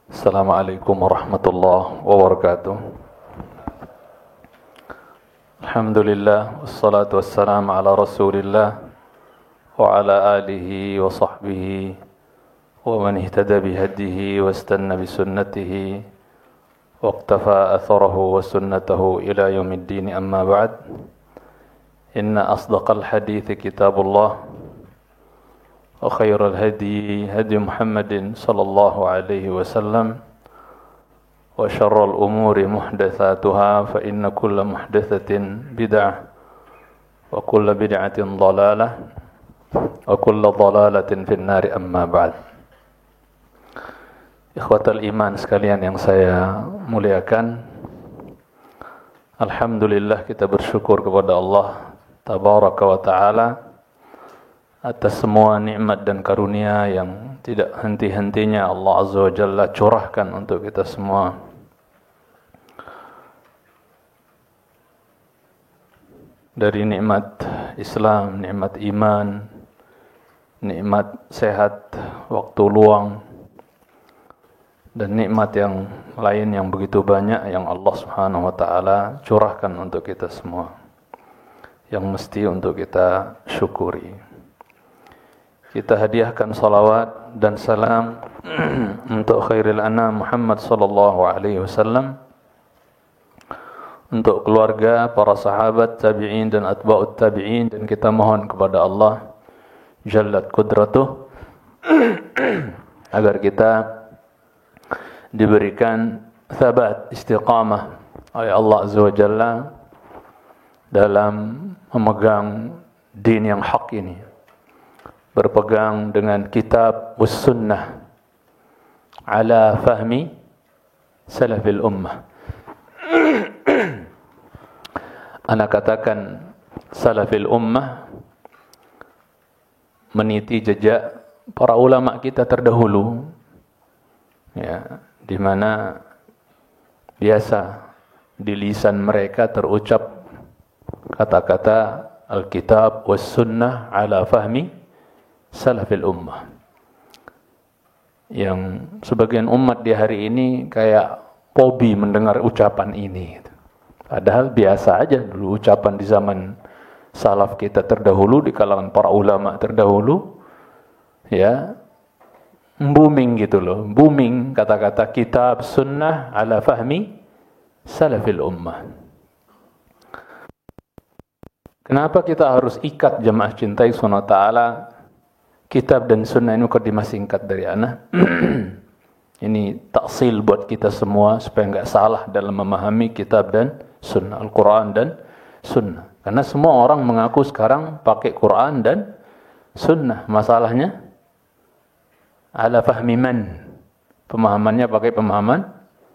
Assalamualaikum warahmatullahi wabarakatuh. Alhamdulillah, wassalatu wassalamu ala rasulillah wa ala alihi wa sahbihi wa man ihtada bihadihi wa istanna bisunnatihi wa iqtafa atharahu wa sunnatahu ila yaumiddin, amma ba'd. Inna asdaqal hadithi kitabullah wa khairal hadi hadi Muhammadin sallallahu alaihi wasallam wa syarrul umuri muhdatsatuha fa inna kulla muhdatsatin bid'ah wa kulla bid'atin dhalalah wa kulla dhalalatin fin nari, amma ba'd. Ikhwatal iman sekalian yang saya muliakan, alhamdulillah kita bersyukur kepada Allah tabaraka wa ta'ala atas semua nikmat dan karunia yang tidak henti-hentinya Allah Azza wa Jalla curahkan untuk kita semua. Dari nikmat Islam, nikmat iman, nikmat sehat, waktu luang, dan nikmat yang lain yang begitu banyak yang Allah Subhanahu wa ta'ala curahkan untuk kita semua, yang mesti untuk kita syukuri. Kita hadiahkan salawat dan salam untuk khairil anam Muhammad sallallahu alaihi wasallam, untuk keluarga, para sahabat, tabi'in dan atba'ut tabi'in, dan kita mohon kepada Allah Jallat Qudratuh agar kita diberikan thabat, istiqamah oleh Allah Azza wa Jalla dalam memegang din yang hak ini, berpegang dengan kitab was sunnah ala fahmi salafil ummah. Ana katakan salafil ummah meniti jejak para ulama kita terdahulu, ya, di mana biasa di lisan mereka terucap kata-kata Alkitab was sunnah ala fahmi salafil ummah, yang sebagian umat di hari ini kayak hobi mendengar ucapan ini. Padahal biasa aja dulu ucapan di zaman salaf kita terdahulu, di kalangan para ulama terdahulu, ya, booming gitu loh, booming kata-kata kitab sunnah ala fahmi salafil ummah. Kenapa kita harus ikat jemaah cintai Subhanahu wa ta'ala kitab dan sunnah ini? Mukadimah singkat dari ana. Ini taksil buat kita semua supaya enggak salah dalam memahami kitab dan sunnah, Al-Quran dan sunnah. Karena semua orang mengaku sekarang pakai Quran dan sunnah. Masalahnya ala fahmi man, pemahamannya pakai pemahaman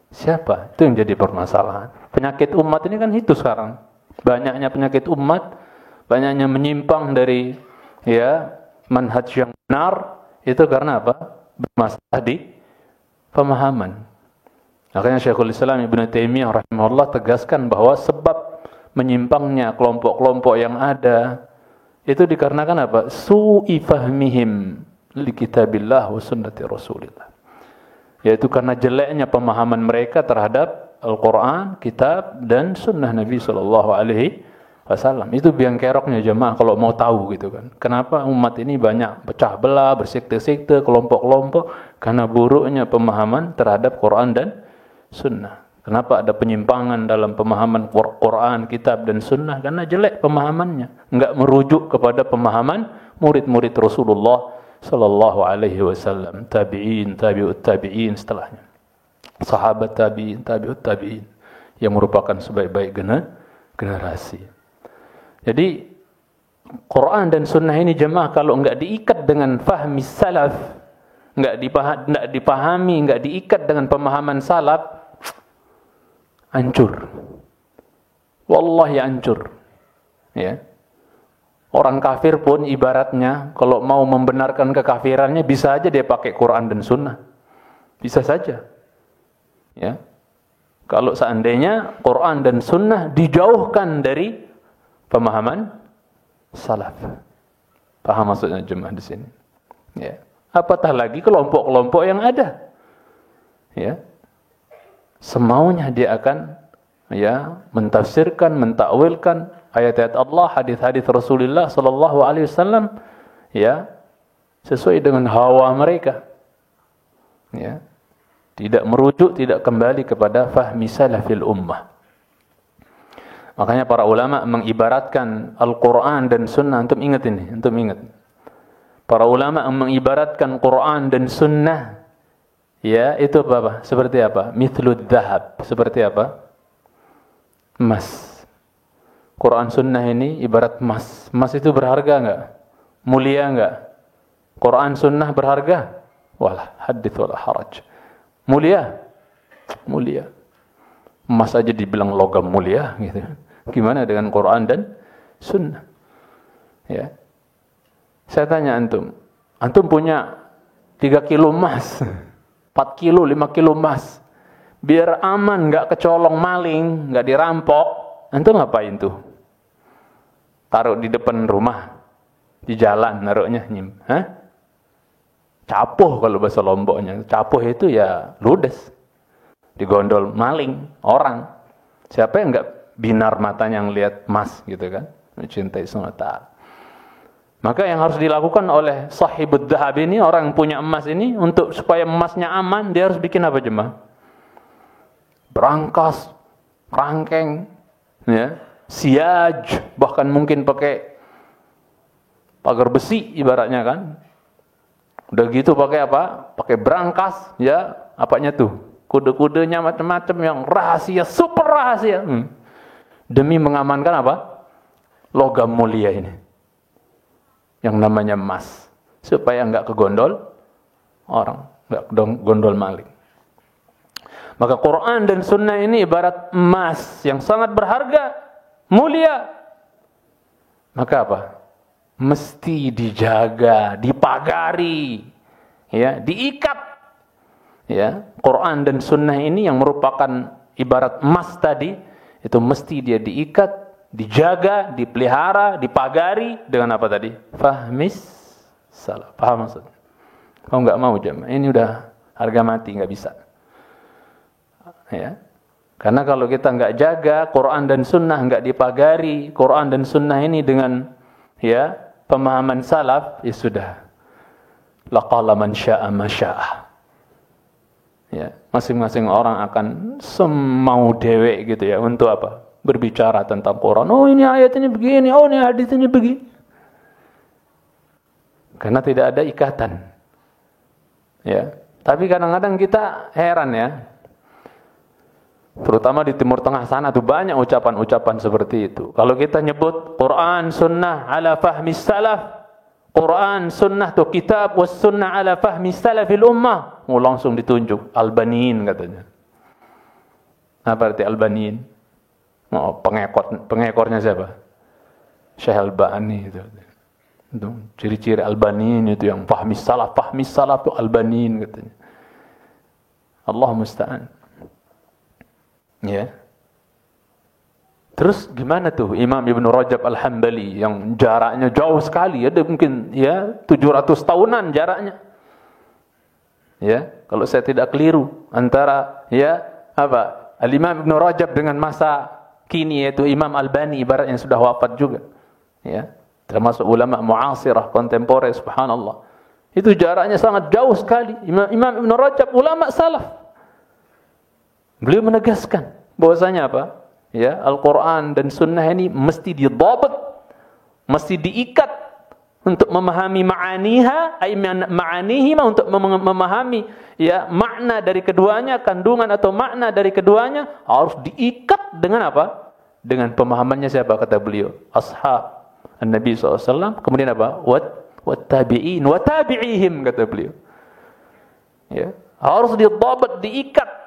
siapa? Itu yang jadi permasalahan. Penyakit umat ini kan itu sekarang. Banyaknya penyakit umat, banyaknya menyimpang dari, ya, manhaj yang benar, itu karena apa? Bermasalah di pemahaman. Makanya Syekhul Islam Ibnu Taimiyah rahimahullah tegaskan bahwa sebab menyimpangnya kelompok-kelompok yang ada itu dikarenakan apa? Su'i fahmihim li kitabillah wa sunnati rasulillah. Yaitu karena jeleknya pemahaman mereka terhadap Al-Quran, kitab dan sunnah Nabi sallallahu alaihi wasallam. Itu biang keroknya jemaah kalau mau tahu gitu kan. Kenapa umat ini banyak pecah belah, bersekte-sekte, kelompok-kelompok? Karena buruknya pemahaman terhadap Quran dan sunnah. Kenapa ada penyimpangan dalam pemahaman Quran, kitab dan sunnah? Karena jelek pemahamannya, enggak merujuk kepada pemahaman murid-murid Rasulullah sallallahu alaihi wasallam, tabi'in, tabi'ut tabi'in setelahnya, sahabat tabi'in, tabi'ut tabi'in, yang merupakan sebaik-baik generasi. Jadi Quran dan sunnah ini jemaah kalau enggak diikat dengan fahmi salaf, enggak dipahami, enggak diikat dengan pemahaman salaf, hancur. Wallahi hancur. Ya. Orang kafir pun ibaratnya kalau mau membenarkan kekafirannya bisa aja dia pakai Quran dan sunnah. Bisa saja. Ya. Kalau seandainya Quran dan sunnah dijauhkan dari pemahaman salaf. Paham maksudnya jemaah di sini? Ya. Apatah lagi kelompok-kelompok yang ada. ya, semaunya dia akan ya mentafsirkan, mentakwilkan ayat-ayat Allah, hadis-hadis Rasulullah sallallahu alaihi wasallam ya sesuai dengan hawa mereka. Ya. Tidak merujuk, tidak kembali kepada fahmi salafil ummah. Makanya para ulama mengibaratkan Al-Qur'an dan Sunnah, antum ingat ini, antum ingat. Para ulama mengibaratkan Quran dan Sunnah ya itu apa? Seperti apa? Mithlud dhahab, seperti apa? Emas. Quran Sunnah ini ibarat emas. Emas itu berharga enggak? Mulia enggak? Quran Sunnah berharga? Walah hadits wala haraj. Mulia? Mulia. Emas aja dibilang logam mulia gitu. Gimana dengan Quran dan Sunnah? Ya. Saya tanya antum punya 3 kilo emas, 4 kilo, 5 kilo emas. Biar aman, enggak kecolong maling, enggak dirampok, antum ngapain tuh? Taruh di depan rumah, di jalan naruhnya, hah? Capuh kalau bahasa Lomboknya. Capuh itu ya ludes. Digondol maling, orang. Siapa yang enggak binar matanya yang lihat emas gitu kan? Mencintai Subhanahu wa ta'ala. Maka yang harus dilakukan oleh sahibud dhahab ini, orang yang punya emas ini, untuk supaya emasnya aman, dia harus bikin apa jemaah? Berangkas, rangkeng, ya, siaj, bahkan mungkin pakai pagar besi ibaratnya kan. Udah gitu pakai apa? Pakai berangkas, ya, apanya tuh? Kode-kodenya macam-macam yang rahasia, super rahasia. Demi mengamankan apa? Logam mulia ini. Yang namanya emas, supaya enggak kegondol orang, enggak gondol maling. Maka Quran dan Sunnah ini ibarat emas yang sangat berharga, mulia. Maka apa? Mesti dijaga, dipagari, ya, diikat. Ya, Quran dan Sunnah ini yang merupakan ibarat emas tadi, itu mesti dia diikat, dijaga, dipelihara, dipagari dengan apa tadi? Fahmis salaf. Paham maksudnya? Kau enggak mau jemaah, ini udah harga mati, enggak bisa. Ya. Karena kalau kita enggak jaga Quran dan Sunnah, enggak dipagari Quran dan Sunnah ini dengan ya pemahaman salaf, ya sudah. Laqala man syaa ma syaa. Ya, masing-masing orang akan semau dewek gitu ya, untuk apa? Berbicara tentang Quran. Oh, ini ayat ini begini, oh ini hadis ini begini. Karena tidak ada ikatan. Ya. Tapi kadang-kadang kita heran ya. Terutama di Timur Tengah sana tuh banyak ucapan-ucapan seperti itu. Kalau kita nyebut Quran Sunnah ala fahmi salaf, Quran Sunnah tuh kitab was sunnah ala fahmi salafil ummah, langsung ditunjuk Albaniin katanya. Apa arti Albaniin? Oh, pengekornya siapa? Syekh Albani itu. Ciri-ciri Albaniin itu yang fahmi salaf itu Albaniin katanya. Allah musta'an. Ya. Terus gimana tuh Imam Ibn Rajab Al-Hambali yang jaraknya jauh sekali, ada mungkin ya 700 tahunan jaraknya. Ya, kalau saya tidak keliru antara ya apa? Al-Imam Ibn Rajab dengan masa kini yaitu Imam Albani ibaratnya sudah wafat juga. Ya, termasuk ulama muasirah kontemporer, subhanallah. Itu jaraknya sangat jauh sekali. Imam Ibn Rajab ulama salaf. Beliau menegaskan bahwasanya apa? Ya, Al-Qur'an dan Sunnah ini mesti didhabat, mesti diikat untuk memahami ma'aniha, ma'anihi untuk memahami ya makna dari keduanya, kandungan atau makna dari keduanya harus diikat dengan apa? Dengan pemahamannya siapa kata beliau? Ashab Nabi SAW. Kemudian apa? Wat tabi'in, wa tabi'ihim kata beliau. Ya, harus didhabat, diikat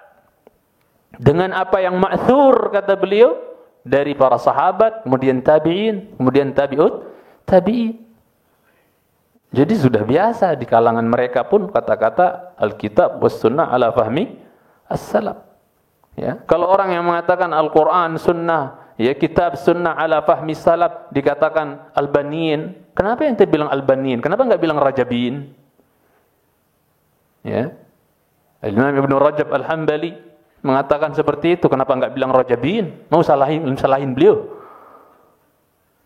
dengan apa yang ma'thur kata beliau dari para sahabat, kemudian tabi'in, kemudian tabi'in. Jadi sudah biasa di kalangan mereka pun kata-kata Alkitab was sunnah ala fahmi as-salaf. Ya, kalau orang yang mengatakan Al-Qur'an sunnah, ya kitab sunnah ala fahmi salaf dikatakan Albaniin, kenapa yang bilang Albaniin? Kenapa enggak bilang Rajabiin? Ya. Imam Ibn Rajab Al-Hambali mengatakan seperti itu. Kenapa enggak bilang Rajabiyin? Mau salahin beliau?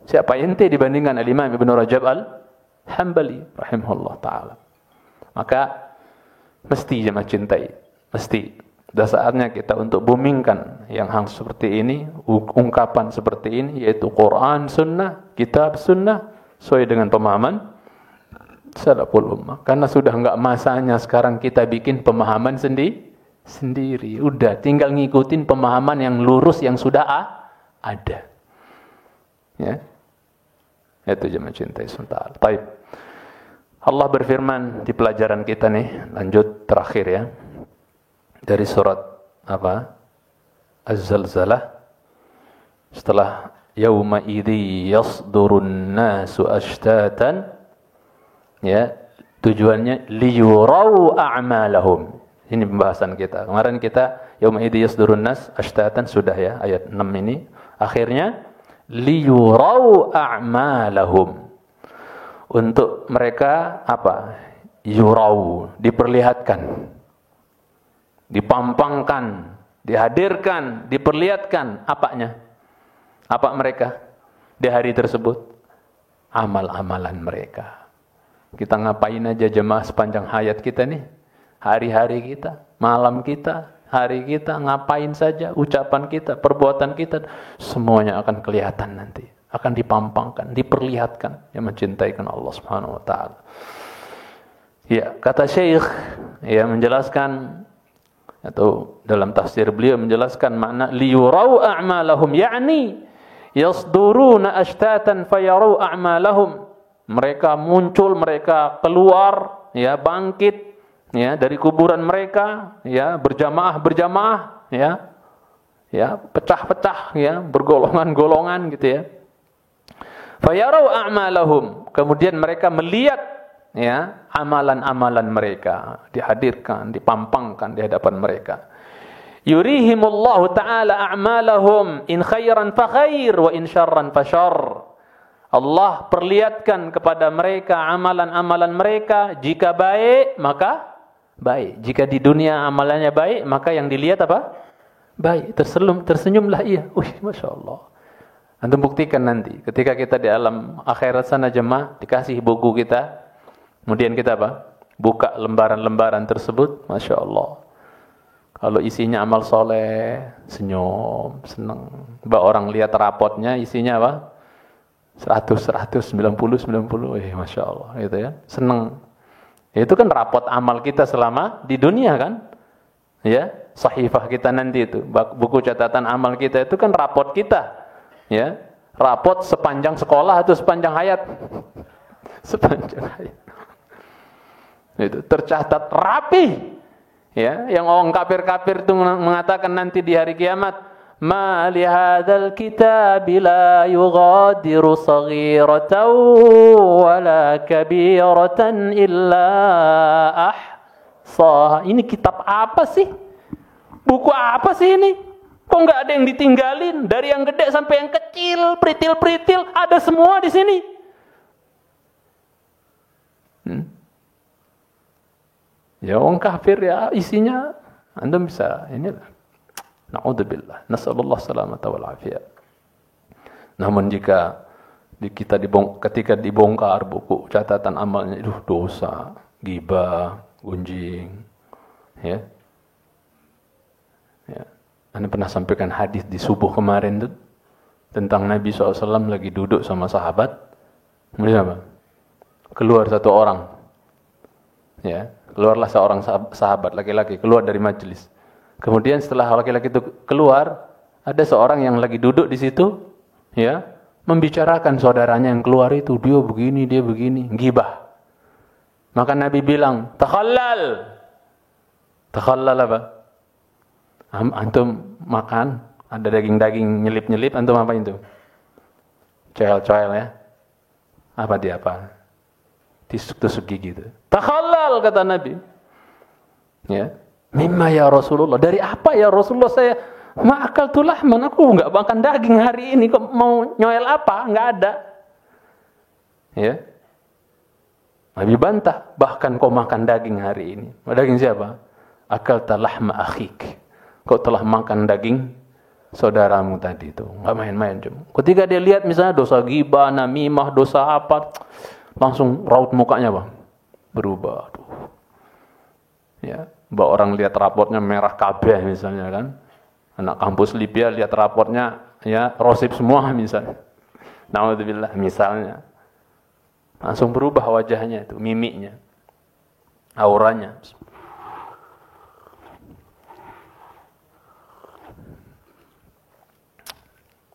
Siapa ente dibandingkan Al-Imam Ibn Rajab Al-Hambali rahimahullah ta'ala. Maka mesti jemaah cintai, mesti. Sudah saatnya kita untuk boomingkan yang hal seperti ini, ungkapan seperti ini, yaitu Quran, Sunnah, Kitab, Sunnah, sesuai dengan pemahaman salaful ummah. Karena sudah enggak masanya sekarang kita bikin pemahaman sendiri. Udah, tinggal ngikutin pemahaman yang lurus yang sudah ada. Ya. Itu jemaah cintai Sultan. Baik. Allah berfirman di pelajaran kita nih, lanjut terakhir ya. Dari surat apa? Az-Zalzalah. Setelah yauma idzi yasdurun nasu ashtatan, ya, tujuannya liyurau a'malahum. Ini pembahasan kita. Kemarin kita yauma idzi yasdurun nas ashtatan sudah ya, ayat 6 ini. Akhirnya liyurau a'malahum. Untuk mereka apa? Yurau, diperlihatkan, dipampangkan, dihadirkan, diperlihatkan apanya? Apa mereka di hari tersebut? Amal-amalan mereka. Kita ngapain aja jemaah sepanjang hayat kita nih? Hari-hari kita, malam kita, hari kita, ngapain saja, ucapan kita, perbuatan kita, semuanya akan kelihatan nanti. Akan dipampangkan, diperlihatkan. Yang mencintaikan Allah Subhanahu wa ta'ala. Ya, kata Syekh, ya, menjelaskan, atau dalam tafsir beliau menjelaskan makna liyurau a'malahum, yakni yasduruna ashtatan fayarau a'malahum. Mereka muncul, mereka keluar, ya, bangkit, ya, dari kuburan mereka, ya, berjamaah, ya, pecah-pecah, ya, bergolongan-golongan gitu ya. Fayarau a'malahum, kemudian mereka melihat, ya, amalan-amalan mereka dihadirkan, dipampangkan di hadapan mereka. Yurihimullahu ta'ala a'malahum in khairan fa khair wa in syarran fa syarr. Allah perlihatkan kepada mereka amalan-amalan mereka. Jika baik, maka baik. Jika di dunia amalannya baik, maka yang dilihat apa? Baik. Tersenyumlah ia. Masya Allah. Antum buktikan nanti. Ketika kita di alam akhirat sana jemaah, dikasih buku kita. Kemudian kita apa? Buka lembaran-lembaran tersebut. Masya Allah. Kalau isinya amal soleh, senyum, senang. Mbak orang lihat rapotnya, isinya apa? 100, 90. Masya Allah. Gitu ya. Senang. Itu kan rapot amal kita selama di dunia kan? Ya, sahifah kita nanti itu. Buku catatan amal kita itu kan rapot kita. Ya, rapot sepanjang sekolah atau sepanjang hayat? Sepanjang hayat. Itu tercatat rapi. Ya, yang orang kafir-kafir itu mengatakan nanti di hari kiamat, ma li hadzal kitabi la yughadiru saghiratan wala kabiratan illa ahsaha. Ini kitab apa sih? Buku apa sih ini? Kok nggak ada yang ditinggalin? Dari yang gede sampai yang kecil, peritil-peritil, ada semua di sini. Ya orang kafir ya isinya, Anda bisa inilah. Na'udzubillah. Nasallallahu salamata wal afiyah. Namun jika ketika dibongkar buku catatan amalnya itu dosa, ghibah, gunjing, ya. Ya. Anda pernah sampaikan hadis di subuh kemarin tuh tentang Nabi SAW lagi duduk sama sahabat. Kemudian apa? Keluar satu orang. Ya, keluarlah seorang sahabat laki-laki keluar dari majelis. Kemudian setelah laki-laki itu keluar, ada seorang yang lagi duduk di situ, ya, membicarakan saudaranya yang keluar itu, dia begini, ghibah. Maka Nabi bilang, takhallal. Takhallal apa? Antum makan, ada daging-daging nyelip-nyelip, antum apa itu? Coel-coel ya. Apa dia apa? Tusuk-tusuk gigi itu. Takhallal kata Nabi. Ya. Mimma ya Rasulullah. Dari apa ya Rasulullah? Saya ma'akal tulahman, aku enggak makan daging hari ini. Kok mau nyoel apa? Enggak ada. Ya. Nabi bantah, bahkan kau makan daging hari ini. Daging siapa? akalta lahma akhik. Kau telah makan daging saudaramu tadi itu. Enggak main-main cuma. Ketika dia lihat misalnya dosa ghibah, namimah, dosa apa, langsung raut mukanya Bang. Berubah. Aduh. Ya, mbak orang lihat raportnya merah kabeh misalnya kan. Anak kampus Libya lihat raportnya ya rosip semua misalnya. Naudzubillah misalnya. Langsung berubah wajahnya itu, mimiknya. Auranya.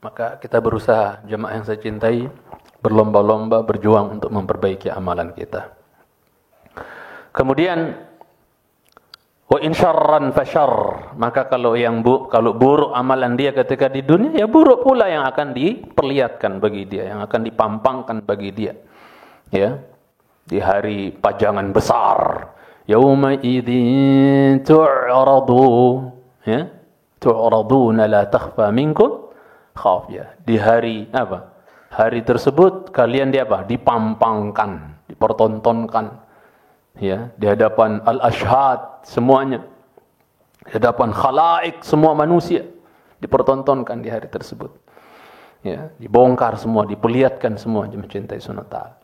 Maka kita berusaha, jemaah yang saya cintai, berlomba-lomba berjuang untuk memperbaiki amalan kita. Kemudian wa in syarran fasyarr, maka kalau buruk amalan dia ketika di dunia, ya buruk pula yang akan diperlihatkan bagi dia, yang akan dipampangkan bagi dia. Ya. Di hari pajangan besar, yauma idzin tu'radu, ya. Tu'raduna la takhfa minkum khafiyah. Di hari apa? Hari tersebut kalian dipampangkan, dipertontonkan, ya, di hadapan al-ashhad semuanya, di hadapan khalaik semua manusia dipertontonkan di hari tersebut, ya, dibongkar semua, diperlihatkan semua, mencintai sunnah ta'ala.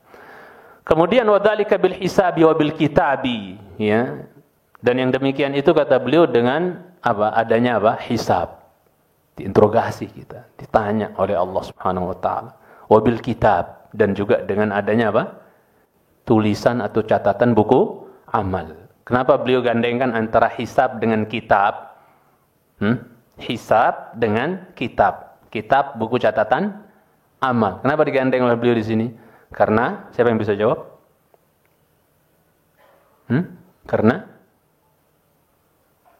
Kemudian wadzalika bil hisabi wa bil kitabi, ya, dan yang demikian itu kata beliau dengan adanya hisab, diinterogasi kita, ditanya oleh Allah Subhanahu wa taala, wabil kitab, dan juga dengan adanya tulisan atau catatan buku amal. Kenapa beliau gandengkan antara hisab dengan kitab? Hisab dengan kitab. Kitab buku catatan amal. Kenapa digandeng oleh beliau di sini? Karena siapa yang bisa jawab? Karena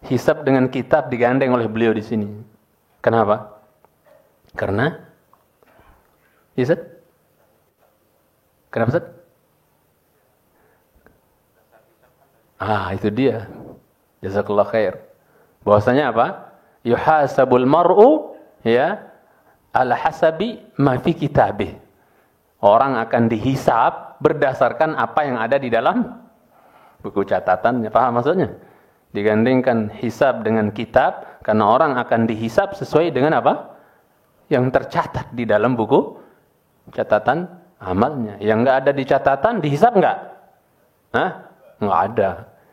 hisab dengan kitab digandeng oleh beliau di sini. Kenapa? Karena Ustaz? Kenapa Ustaz? Itu dia. Jazakallah khair. Bahwasanya yuhasabul mar'u ya ala hasabi ma fi kitabih. Orang akan dihisab berdasarkan apa yang ada di dalam buku catatannya. Paham maksudnya? Digandingkan hisab dengan kitab karena orang akan dihisab sesuai dengan yang tercatat di dalam buku catatan amalnya. Yang enggak ada di catatan dihisab enggak? Enggak ada.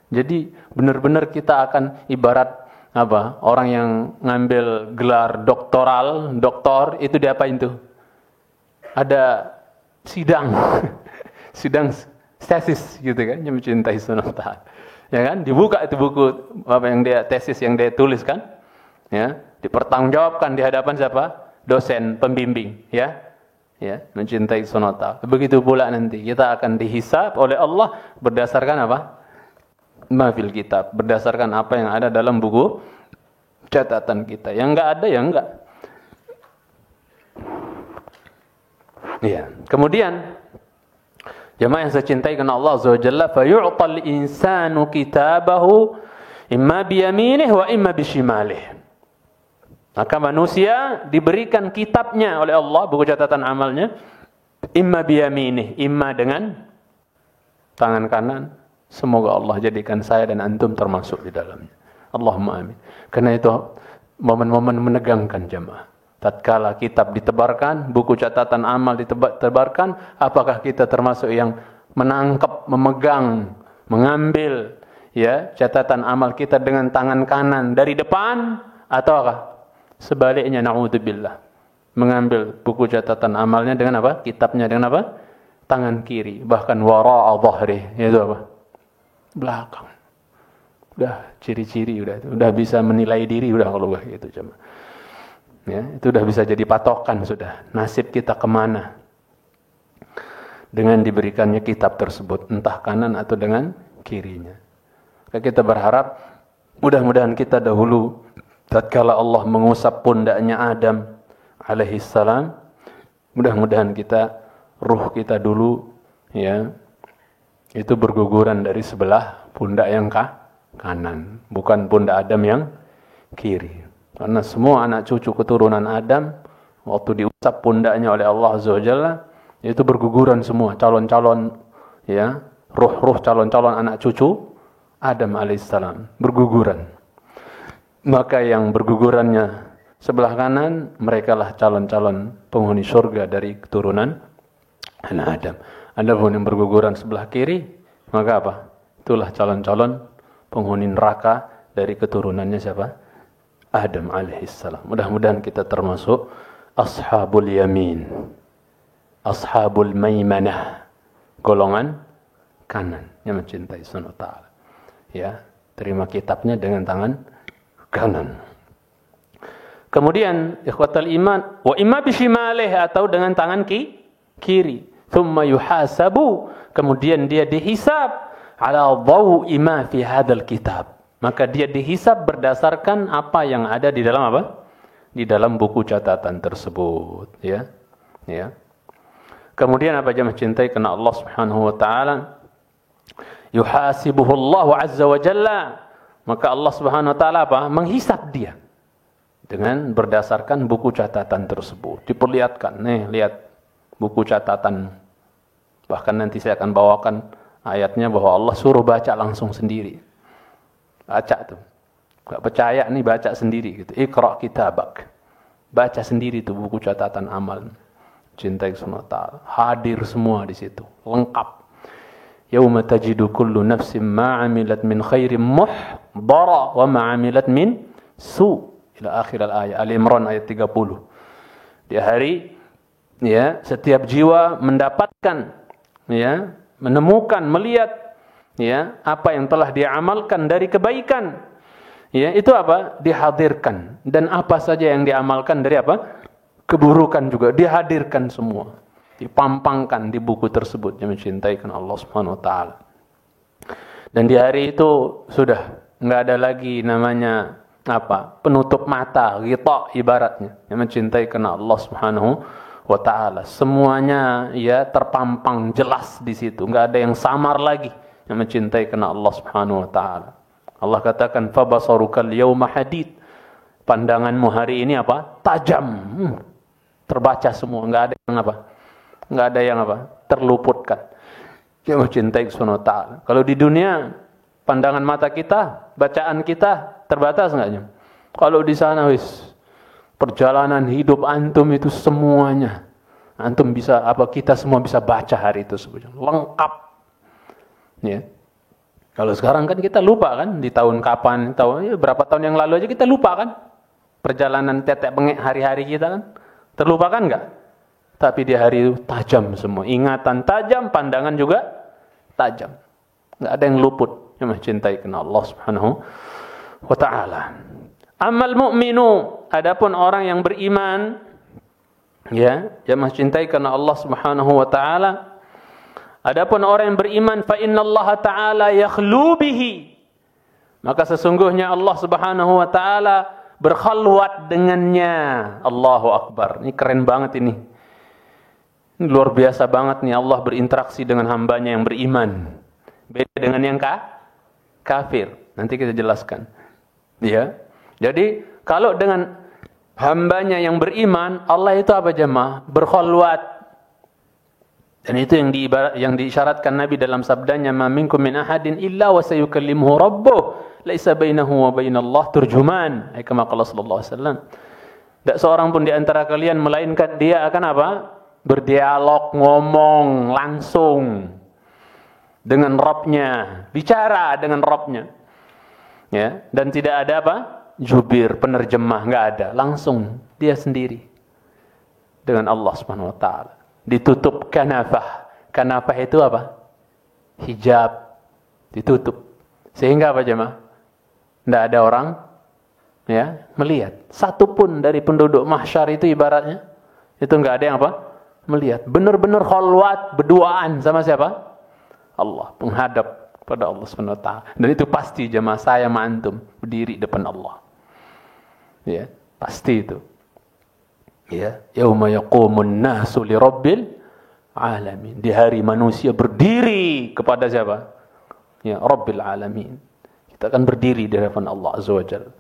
Jadi benar-benar kita akan ibarat orang yang ngambil gelar doktor itu diapain tuh? Ada sidang tesis gitu kan, yang mencintai sunnah ta'ala. Ya kan, dibuka itu buku tesis yang dia tulis kan, ya, dipertanggungjawabkan di hadapan siapa? Dosen pembimbing, ya, mencintai sunnah ta'ala. Begitu pula nanti kita akan dihisab oleh Allah berdasarkan mafil kitab, berdasarkan apa yang ada dalam buku catatan kita. Yang enggak ada ya enggak. Iya. Kemudian jemaah yang saya cintai karena Allah Azza wa Jalla, fa yu'tal insanu kitabahu imma bi yaminihi wa imma bi shimalihi. Maka manusia diberikan kitabnya oleh Allah, buku catatan amalnya, imma bi yaminihi, imma dengan tangan kanan. Semoga Allah jadikan saya dan antum termasuk di dalamnya. Allahumma amin. Karena itu momen-momen menegangkan jemaah. Tatkala kitab ditebarkan, buku catatan amal ditebarkan, apakah kita termasuk yang menangkap, memegang, mengambil ya catatan amal kita dengan tangan kanan dari depan, ataukah sebaliknya, na'udzubillah, mengambil buku catatan amalnya dengan kitabnya dengan tangan kiri, bahkan wara'a dhahri, yaitu belakang. Udah ciri-ciri udah bisa menilai diri udah kalau gitu cuma. Ya, itu udah bisa jadi patokan sudah. Nasib kita kemana? Dengan diberikannya kitab tersebut, entah kanan atau dengan kirinya. Kita berharap mudah-mudahan kita dahulu tatkala Allah mengusap pundaknya Adam alaihissalam, mudah-mudahan ruh kita dulu ya itu berguguran dari sebelah pundak yang kanan, bukan pundak Adam yang kiri. Karena semua anak cucu keturunan Adam waktu diusap pundaknya oleh Allah Azza wa Jalla itu berguguran semua calon-calon ya, ruh-ruh calon-calon anak cucu Adam alaihissalam berguguran. Maka yang bergugurannya sebelah kanan, merekalah calon-calon penghuni surga dari keturunan anak Adam. Adapun yang berguguran sebelah kiri, maka apa? Itulah calon-calon penghuni neraka dari keturunannya siapa? Adam alaihissalam. Mudah-mudahan kita termasuk ashabul yamin, ashabul maimanah, golongan kanan yang mencintai Subhanahu wa ta'ala. Ya, terima kitabnya dengan tangan kanan. Kemudian ikhwatal iman, wa imma bishimalih, atau dengan tangan kiri. Thumma yuhasabu, kemudian dia dihisab ala dhawi ma fi hadzal kitab. Maka dia dihisab berdasarkan apa yang ada di dalam apa? Di dalam buku catatan tersebut, ya. Ya. Kemudian apa jemaah cintai karena Allah Subhanahu wa taala, yuhasibuhullahu azza wa jalla, maka Allah Subhanahu wa taala apa? Menghisab dia dengan berdasarkan buku catatan tersebut. Diperlihatkan, nih lihat buku catatan. Bahkan nanti saya akan bawakan ayatnya bahwa Allah suruh baca langsung sendiri. Baca tuh. Enggak percaya nih, baca sendiri gitu. Iqra kitabak. Baca sendiri tuh buku catatan amal. Cintai Subhanahu wa ta'ala. Hadir semua di situ, lengkap. Yauma tajidu kullu nafsin ma 'amilat min khairin muhdara wa ma 'amilat min su, ila akhir al-ayat. Al-Imran ayat 30. Di hari, ya, setiap jiwa mendapatkan, ya, menemukan, melihat, ya, apa yang telah dia amalkan dari kebaikan. Ya, itu apa? Dihadirkan. Dan apa saja yang diamalkan dari apa? Keburukan juga dihadirkan semua, dipampangkan di buku tersebut yang mencintai karena Allah Subhanahu wa taala. Dan di hari itu sudah enggak ada lagi namanya apa? Penutup mata, ghita ibaratnya, yang mencintai karena Allah Subhanahu wa taala. Semuanya ya terpampang jelas di situ, enggak ada yang samar lagi yang mencintai karena Allah Subhanahu wa taala. Allah katakan fabasarukal yauma hadid. Pandanganmu hari ini apa? Tajam. Terbaca semua, enggak ada yang apa? Enggak ada yang apa? Terluputkan. Yang mencintai Subhanahu wa ta'ala. Kalau di dunia, pandangan mata kita, bacaan kita terbatas enggaknya? Kalau di sana wis, perjalanan hidup antum itu semuanya antum bisa apa? Kita semua bisa baca hari itu semuanya. Lengkap. Ya. Kalau sekarang kan kita lupa kan di tahun kapan, tahun berapa tahun yang lalu aja kita lupa kan? Perjalanan tetek bengek hari-hari kita kan? Terlupakan enggak? Tapi di hari itu tajam semua. Ingatan tajam, pandangan juga tajam. Enggak ada yang luput yang mencintai karena Allah Subhanahu wa ta'ala. Amal mu'minu, adapun orang yang beriman, ya, yang mencintai karena Allah Subhanahu wa ta'ala. Adapun orang yang beriman, fa innallaha ta'ala yakhlu bihi. Maka sesungguhnya Allah Subhanahu wa ta'ala berkhalwat dengannya. Allahu Akbar. Ini keren banget ini. Ini luar biasa banget nih, Allah berinteraksi dengan hambanya yang beriman. Beda dengan yang kafir. Nanti kita jelaskan. Ya. Jadi kalau dengan hambanya yang beriman, Allah itu apa jemaah? Berkhalwat. Dan itu yang diisyaratkan Nabi dalam sabdanya, "Ma minkum min ahadin illa wa sayukallimuhu rabbuh, laisa bainahu wa bainallah turjuman." Kama qala sallallahu alaihi wasallam. Tak seorang pun di antara kalian melainkan dia akan apa? Berdialog, ngomong langsung dengan Rabb-nya, bicara dengan Rabb-nya. Ya, dan tidak ada apa? Jubir, penerjemah, enggak ada. Langsung dia sendiri dengan Allah Subhanahu wa taala. Ditutup kanafah. Kanafah itu apa? Hijab. Ditutup. Sehingga apa jemaah? Tidak ada orang ya melihat. Satu pun dari penduduk mahsyar itu ibaratnya itu enggak ada yang apa? Melihat. Benar-benar khalwat, berduaan sama siapa? Allah, menghadap kepada Allah Subhanahu wa taala. Dan itu pasti jemaah saya sama antum berdiri depan Allah. Ya, pasti itu. Ya, yauma yaqumun nasu li rabbil alamin. Di hari manusia berdiri kepada siapa? Ya, Rabbil alamin. Kita akan berdiri di hadapan Allah Azza wa Jalla.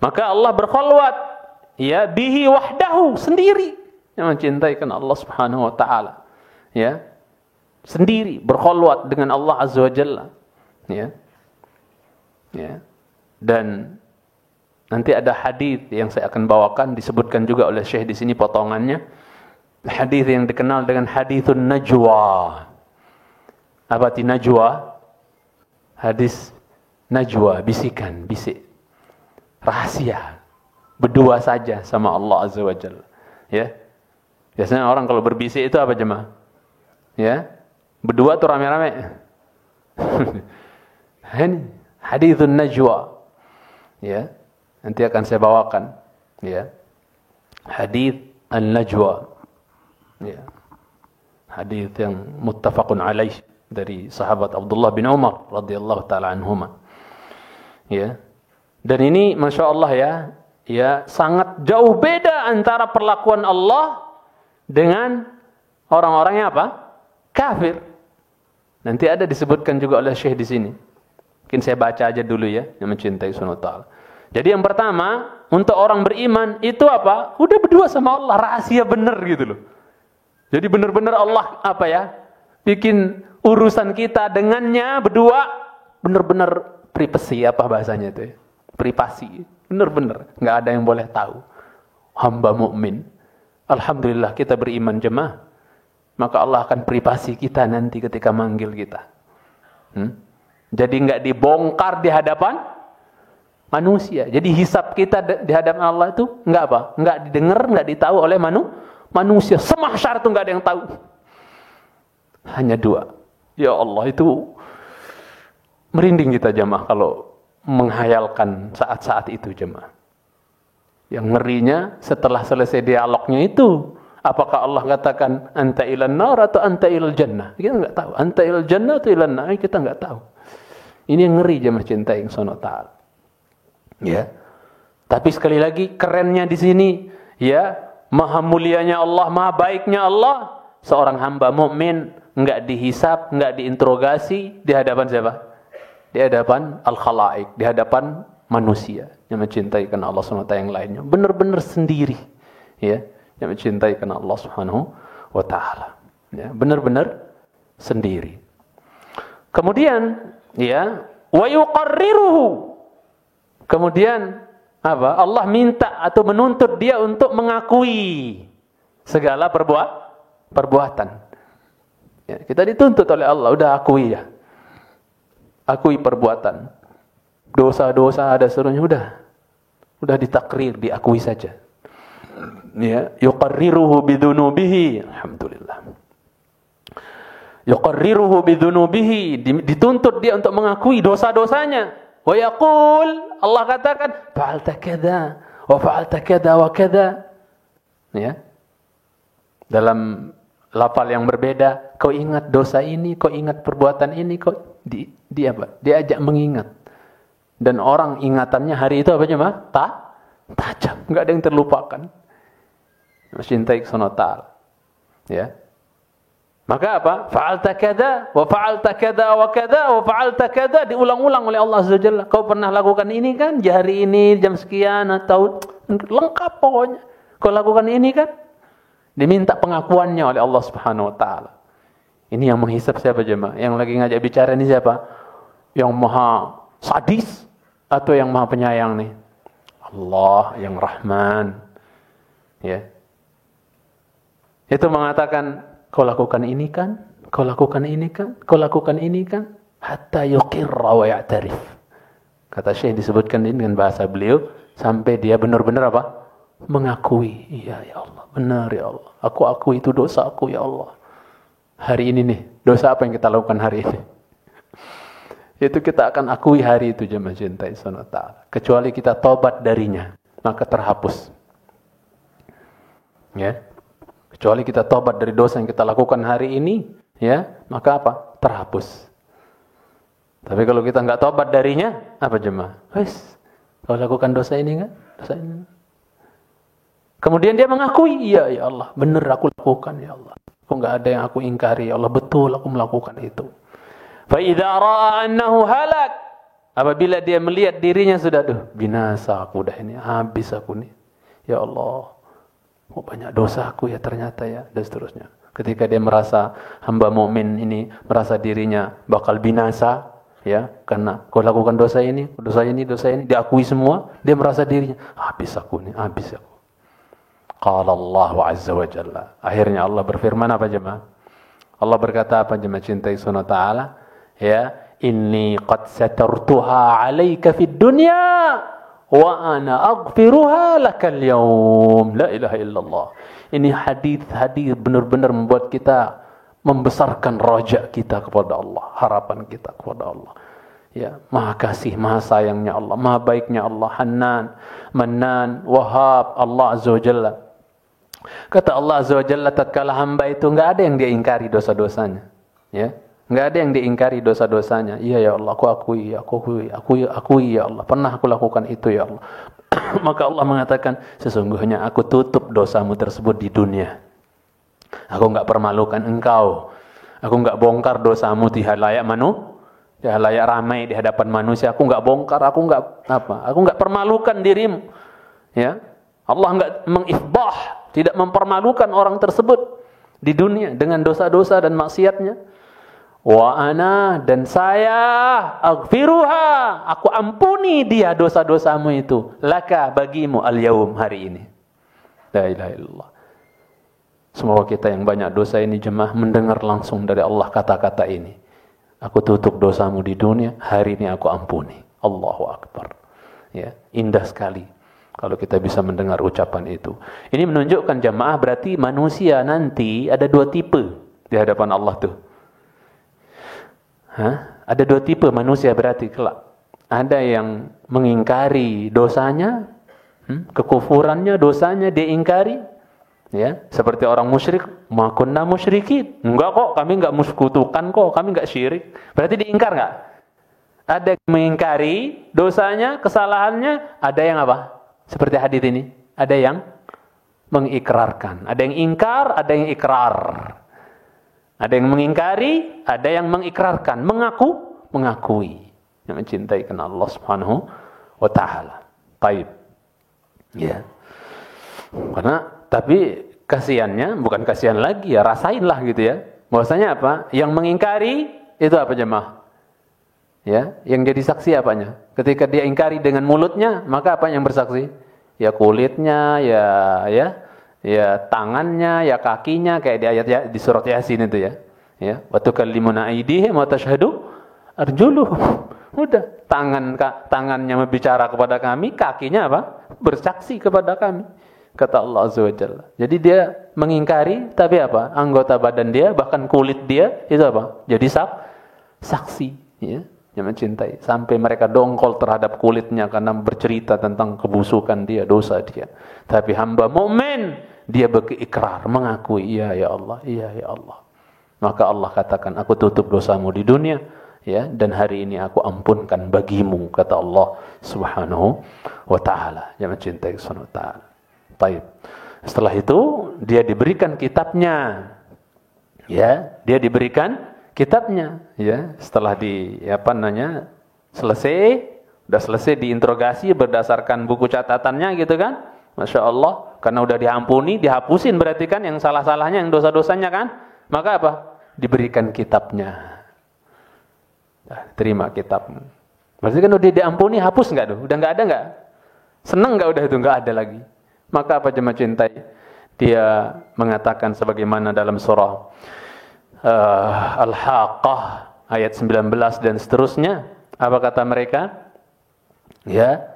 Maka Allah berkhalwat ya bihi wahdahu, sendiri. Yang mencintaikan Allah Subhanahu wa taala. Ya. Sendiri berkhalwat dengan Allah Azza wa Jalla. Ya. Ya. Dan nanti ada hadis yang saya akan bawakan, disebutkan juga oleh Syekh di sini potongannya. Hadis yang dikenal dengan haditsun najwa. Apa arti najwa? Hadis najwa, bisikan, bisik. Rahasia. Berdua saja sama Allah Azza wa Jalla. Ya. Biasanya orang kalau berbisik itu apa jemaah? Ya. Berdua tuh rame-rame. Ini haditsun najwa. Ya. Nanti akan saya bawakan, ya. Hadits an-najwa. Ya. Hadits yang muttafaqun alaih dari sahabat Abdullah bin Umar radhiyallahu taala anhuma. Ya. Dan ini Masya Allah ya sangat jauh beda antara perlakuan Allah dengan orang-orangnya apa? Kafir. Nanti ada disebutkan juga oleh Syekh di sini. Mungkin saya baca aja dulu ya, yang mencintai Subhanahu wa taala. Jadi yang pertama, untuk orang beriman itu apa? Udah berdua sama Allah, rahasia benar gitu loh. Jadi benar-benar Allah apa ya? Bikin urusan kita dengannya berdua benar-benar privasi, apa bahasanya itu ya? Privasi. Benar-benar enggak ada yang boleh tahu. Hamba mukmin. Alhamdulillah kita beriman jemaah. Maka Allah akan privasi kita nanti ketika manggil kita. Jadi enggak dibongkar di hadapan manusia. Jadi hisab kita di hadapan Allah itu enggak apa? Enggak didengar, enggak ditahu oleh manusia. Semahsyar itu enggak ada yang tahu. Hanya dua. Ya Allah, itu merinding kita jemaah kalau menghayalkan saat-saat itu jemaah. Yang ngerinya setelah selesai dialognya itu, apakah Allah katakan anta ilan nar atau anta ilal jannah? Kita enggak tahu. Anta ilal jannah atau ilan nar? Kita enggak tahu. Ini yang ngeri jemaah cinta yang Subhanahu wa taala. Ya. Tapi sekali lagi kerennya di sini, ya, maha mulianya Allah, maha baiknya Allah, seorang hamba mukmin enggak dihisab, enggak diinterogasi di hadapan siapa? Di hadapan al-khalaik, di hadapan manusia yang mencintai karena Allah SWT yang lainnya. Benar-benar sendiri, ya, yang mencintai karena Allah Subhanahu wa taala. Ya, benar-benar sendiri. Kemudian, ya, wa yuqarriruhu. Kemudian apa? Allah minta atau menuntut dia untuk mengakui segala perbuatan. Ya, kita dituntut oleh Allah, udah akui ya. Akui perbuatan. Dosa-dosa ada serunya udah ditakrir, diakui saja. Ya, yuqarriruhu bidzunubihi. Alhamdulillah. Yuqarriruhu bidzunubihi, dituntut dia untuk mengakui dosa-dosanya. Wa yaqul, Allah katakan, fa'alta kadza wa fa'alta kadza wa kadza. Ya. Dalam lafal yang berbeda, kau ingat dosa ini, kau ingat perbuatan ini, kau diajak mengingat. Dan orang ingatannya hari itu apa aja, Mah? Tajam, enggak ada yang terlupakan. Mencintai Subhanahu wa taala. Ya. Maka apa? Fa'alta kadza wa fa'alta kadza wa kadza wa fa'alta kadza, diulang-ulang oleh Allah Azza wa Jalla. Kau pernah lakukan ini kan? Di hari ini jam sekian atau lengkap pokoknya. Kau lakukan ini kan? Diminta pengakuannya oleh Allah Subhanahu wa taala. Ini yang menghisap siapa jemaah? Yang lagi ngajak bicara ini siapa? Yang maha sadis atau yang maha penyayang nih? Allah yang Rahman. Ya. Itu mengatakan, kau lakukan ini kan? Kau lakukan ini kan? Kau lakukan ini kan? Hatta yuqirra wa ya'tarif. Kata Syekh disebutkan ini dengan bahasa beliau sampai dia benar-benar apa? Mengakui. Iya ya Allah, benar ya Allah. Aku akui itu dosa aku ya Allah. Hari ini nih, dosa apa yang kita lakukan hari ini? Itu kita akan akui hari itu jemaah cintai Subhanahu wa taala. Kecuali kita tobat darinya, maka terhapus. Ya. Kecuali kita tobat dari dosa yang kita lakukan hari ini, ya, maka apa? Terhapus. Tapi kalau kita enggak tobat darinya, apa jemaah? Wes, kau lakukan dosa ini kan? Dosa ini. Kemudian dia mengakui, iya ya Allah, benar aku lakukan ya Allah. Aku enggak ada yang aku ingkari ya Allah, betul aku melakukan itu. Fa idza ra'a annahu halak, apabila dia melihat dirinya sudah binasa aku dah ini, habis aku nih. Ya Allah, oh banyak dosa aku ya ternyata ya, dan seterusnya. Ketika dia merasa hamba mukmin ini merasa dirinya bakal binasa, Ya, karena kau lakukan dosa ini, diakui semua, dia merasa dirinya, habis aku. Qala Allah Azza wa Jalla. Akhirnya Allah berfirman apa jemaah? Allah berkata apa jemaah cintai Subhanahu wa ta'ala? Ya, inni qad satartuha 'alaika fid dunya wa ana aghfiruha lakal yawm. La ilaha illallah. Ini hadis benar-benar membuat kita membesarkan raja kita kepada Allah, harapan kita kepada Allah. Ya, maha kasih, maha sayangnya Allah, maha baiknya Allah, Hannan, Mannan, Wahhab, Allah Azza wa Jalla. Kata Allah Azza wa Jalla, tatkala hamba itu enggak ada yang dia ingkari dosa-dosanya. Ya, enggak ada yang diingkari dosa-dosanya. Iya ya Allah, aku akui ya Allah, pernah aku lakukan itu ya Allah. Maka Allah mengatakan, sesungguhnya aku tutup dosamu tersebut di dunia. Aku enggak permalukan engkau. Aku enggak bongkar dosamu di halayak halayak ramai di hadapan manusia. Aku enggak bongkar, aku enggak permalukan dirimu. Ya. Allah enggak mengifdah, tidak mempermalukan orang tersebut di dunia dengan dosa-dosa dan maksiatnya. Wa ana, dan saya aghfiruha, aku ampuni dia dosa-dosamu itu, laka, bagimu, al-yaum, hari ini. La ilaha illallah. Semoga kita yang banyak dosa ini jemaah mendengar langsung dari Allah kata-kata ini. Aku tutup dosamu di dunia, hari ini aku ampuni. Allahu Akbar. Ya, indah sekali kalau kita bisa mendengar ucapan itu. Ini menunjukkan jemaah berarti manusia nanti ada dua tipe di hadapan Allah tuh. Ada dua tipe manusia berarti kelak. Ada yang mengingkari dosanya, kekufurannya, dosanya dia ingkari. Ya, seperti orang musyrik, ma kunna musyrikin. Enggak kok, kami enggak mensekutukan kok, kami enggak syirik. Berarti diingkar enggak? Ada yang mengingkari dosanya, kesalahannya, ada yang apa? Seperti hadis ini, ada yang mengikrarkan. Ada yang ingkar, ada yang ikrar. Ada yang mengingkari, ada yang mengikrarkan, mengakui. Yang mencintai karena Allah Subhanahu wa taala. Baik. Ya. Karena tapi kasihannya, bukan kasihan lagi ya, rasainlah gitu ya. Bahwasanya apa? Yang mengingkari itu apa jemaah? Ya, yang jadi saksi apanya? Ketika dia ingkari dengan mulutnya, maka apa yang bersaksi? Ya kulitnya, ya tangannya, ya kakinya, kayak di ayat di surat Yasin itu ya. Ya, wa tukallimuna aydihim wa tashhadu arjuluhum. Udah, tangannya berbicara kepada kami, kakinya apa? Bersaksi kepada kami. Kata Allah Azza wa Jalla. Jadi dia mengingkari, tapi apa? Anggota badan dia, bahkan kulit dia, itu apa? Jadi saksi. Ya, yang mencintai. Sampai mereka dongkol terhadap kulitnya karena bercerita tentang kebusukan dia, dosa dia. Tapi hamba mukmin, dia berikrar, mengakui, iya ya Allah, iya ya Allah. Maka Allah katakan, aku tutup dosamu di dunia, ya, dan hari ini aku ampunkan bagimu, kata Allah Subhanahu wa taala. Yang mencintai Subhanahu wa taala. Baik. Setelah itu dia diberikan kitabnya. Ya, dia diberikan kitabnya, ya. Setelah selesai diinterogasi berdasarkan buku catatannya gitu kan. Masya Allah, karena udah diampuni, dihapusin berarti kan yang salah-salahnya, yang dosa-dosanya kan. Maka apa? Diberikan kitabnya. Nah, terima kitab. Berarti kan udah diampuni, hapus enggak tuh? Udah enggak ada enggak? Seneng enggak udah itu? Enggak ada lagi. Maka apa jemaah cintai? Dia mengatakan sebagaimana dalam surah Al-Haqqah ayat 19 dan seterusnya. Apa kata mereka? Ya.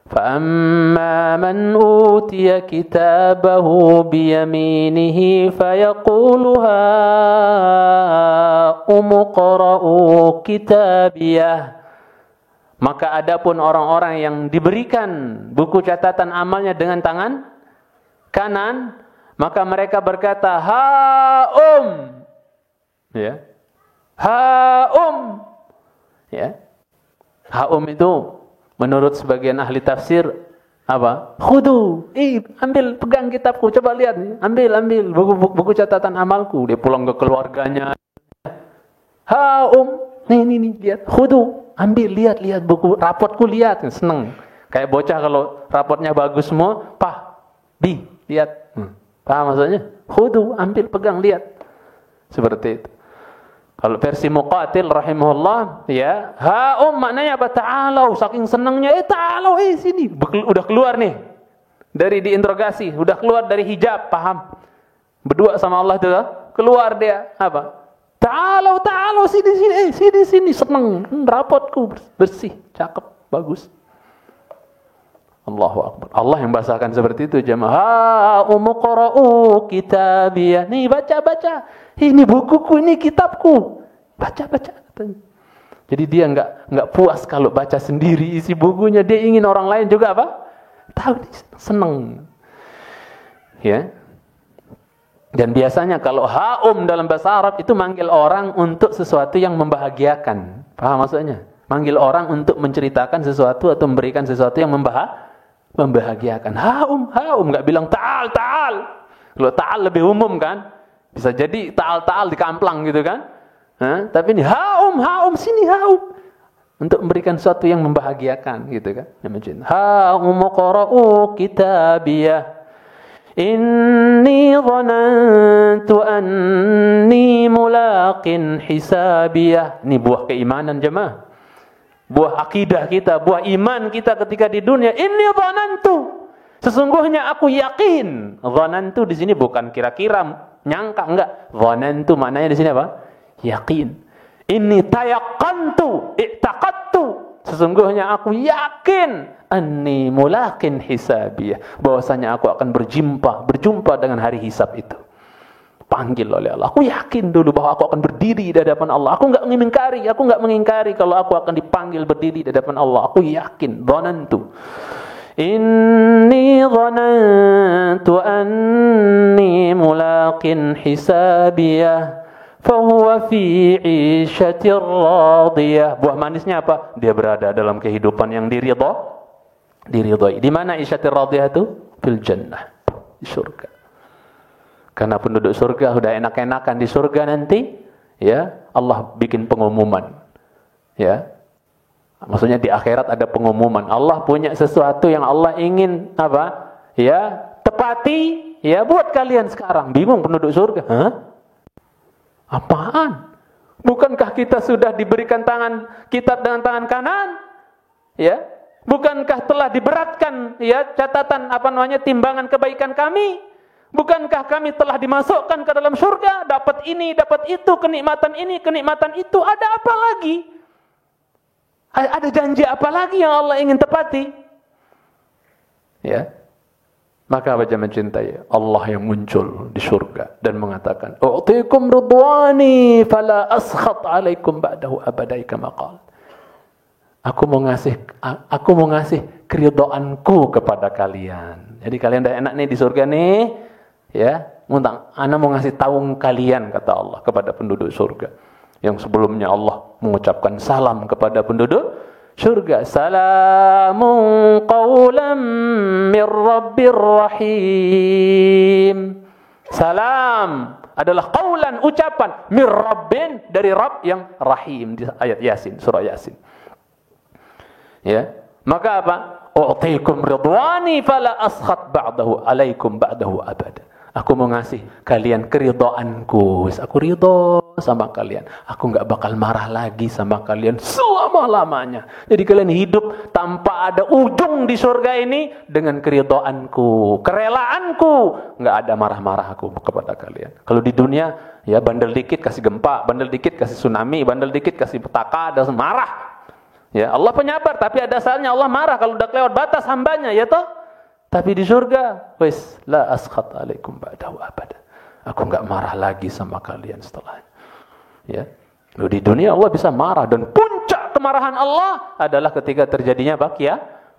فَأَمَّا مَنْ أُوتِيَ كِتَابَهُ بِيَمِينِهِ فَيَقُولُ هَاؤُمُ اقْرَءُوا كِتَابِيَهْ. Maka adapun orang-orang yang diberikan buku catatan amalnya dengan tangan kanan, maka mereka berkata, "Ha'um." Ya. Ha'um. Ya. Ha'um itu menurut sebagian ahli tafsir apa? Khudu. Ambil, pegang kitabku, coba lihat nih. Ambil buku catatan amalku. Dia pulang ke keluarganya. Ha'um. Nih, lihat. Khudu. Ambil, lihat buku rapotku, lihat, seneng. Kayak bocah kalau rapotnya bagus semua, lihat. Paham maksudnya? Khudu, ambil, pegang, lihat. Seperti itu. Kalau versi Muqatil rahimahullah, ya, haum maknanya apa? Ta'alau, saking senangnya, ta'alau, sini. Udah keluar nih dari diinterogasi, udah keluar dari hijab, paham? Berdua sama Allah itu, keluar dia, apa? Ta'alau, ta'alau, sini, sini, senang, rapotku bersih, cakep, bagus. Allahu Akbar. Allah yang bahasakan seperti itu, jamaah. Umuqra'u kitabiyah. Nih baca. Ini bukuku, ini kitabku. Baca. Jadi dia enggak puas kalau baca sendiri isi bukunya, dia ingin orang lain juga apa? Tahu, senang. Ya. Dan biasanya kalau haum dalam bahasa Arab itu manggil orang untuk sesuatu yang membahagiakan. Paham maksudnya? Manggil orang untuk menceritakan sesuatu atau memberikan sesuatu yang membahagiakan. Haum, enggak bilang ta'al. Kalau ta'al lebih umum kan? Bisa jadi ta'al di kamplang gitu kan? Tapi ini haum, sini haum. Untuk memberikan sesuatu yang membahagiakan gitu kan? Haum qara'u kitabiyah. Inni dhanantu anni mulaqin hisabiyah. Ini buah keimanan jemaah. Buah akidah kita, buah iman kita ketika di dunia. Inni dhanantu, sesungguhnya aku yakin. Dhanantu di sini bukan kira-kira, nyangka, enggak. Dhanantu maknanya di sini apa? Yakin. Inni tayaqqantu, i'taqadtu, sesungguhnya aku yakin. Anni mulaqin hisabiyah, bahwasanya aku akan berjumpa dengan hari hisab itu. Panggil oleh Allah. Aku yakin dulu bahwa aku akan berdiri di hadapan Allah. Aku enggak mengingkari kalau aku akan dipanggil berdiri di hadapan Allah. Aku yakin, dhanantu. Inni dhanantu anni mulaqin hisabiyah fahuwa fi 'ishatir radiyah. Buah manisnya apa? Dia berada dalam kehidupan yang diridhai. Di mana 'ishatir radiyah itu? Fil jannah, di surga. Karena penduduk surga sudah enak-enakan di surga nanti, ya, Allah bikin pengumuman. Ya. Maksudnya di akhirat ada pengumuman. Allah punya sesuatu yang Allah ingin apa? Ya, tepati, ya, buat kalian sekarang. Bingung penduduk surga. Apaan? Bukankah kita sudah diberikan kitab dengan tangan kanan? Ya. Bukankah telah diberatkan, ya, catatan timbangan kebaikan kami? Bukankah kami telah dimasukkan ke dalam surga, dapat ini, dapat itu, kenikmatan ini, kenikmatan itu, ada apa lagi? Ada janji apa lagi yang Allah ingin tepati? Ya. Maka baca mencintai Allah yang muncul di surga dan mengatakan, "U'tikum ridwani fala askhat 'alaikum ba'dahu abadai kama qala." Aku mau ngasih keridhaanku kepada kalian. Jadi kalian udah enak nih di surga nih. Ya, ana mau ngasih tahu kalian, kata Allah kepada penduduk surga. Yang sebelumnya Allah mengucapkan salam kepada penduduk surga. Salamun qawlan mir rabbir rahim. Salam adalah qawlan, ucapan, mir rabbin, dari Rabb yang rahim, di ayat Yasin, surah Yasin. Ya, maka apa? U'tikum ridwani fala askhat ba'dahu 'alaikum ba'dahu abada. Aku mau ngasih kalian keridhaanku. Aku ridho sama kalian. Aku enggak bakal marah lagi sama kalian selama-lamanya. Jadi kalian hidup tanpa ada ujung di surga ini dengan keridhaanku, kerelaanku. Enggak ada marah-marah aku kepada kalian. Kalau di dunia, ya, bandel dikit kasih gempa, bandel dikit kasih tsunami, bandel dikit kasih petaka, dan marah. Ya, Allah penyabar, tapi ada saatnya Allah marah kalau udah lewat batas hambanya, ya toh? Tapi di surga, wis la askhat alaikum ba'dahu abada. Aku enggak marah lagi sama kalian setelahnya. Ya. Lalu di dunia Allah bisa marah, dan puncak kemarahan Allah adalah ketika terjadinya apa?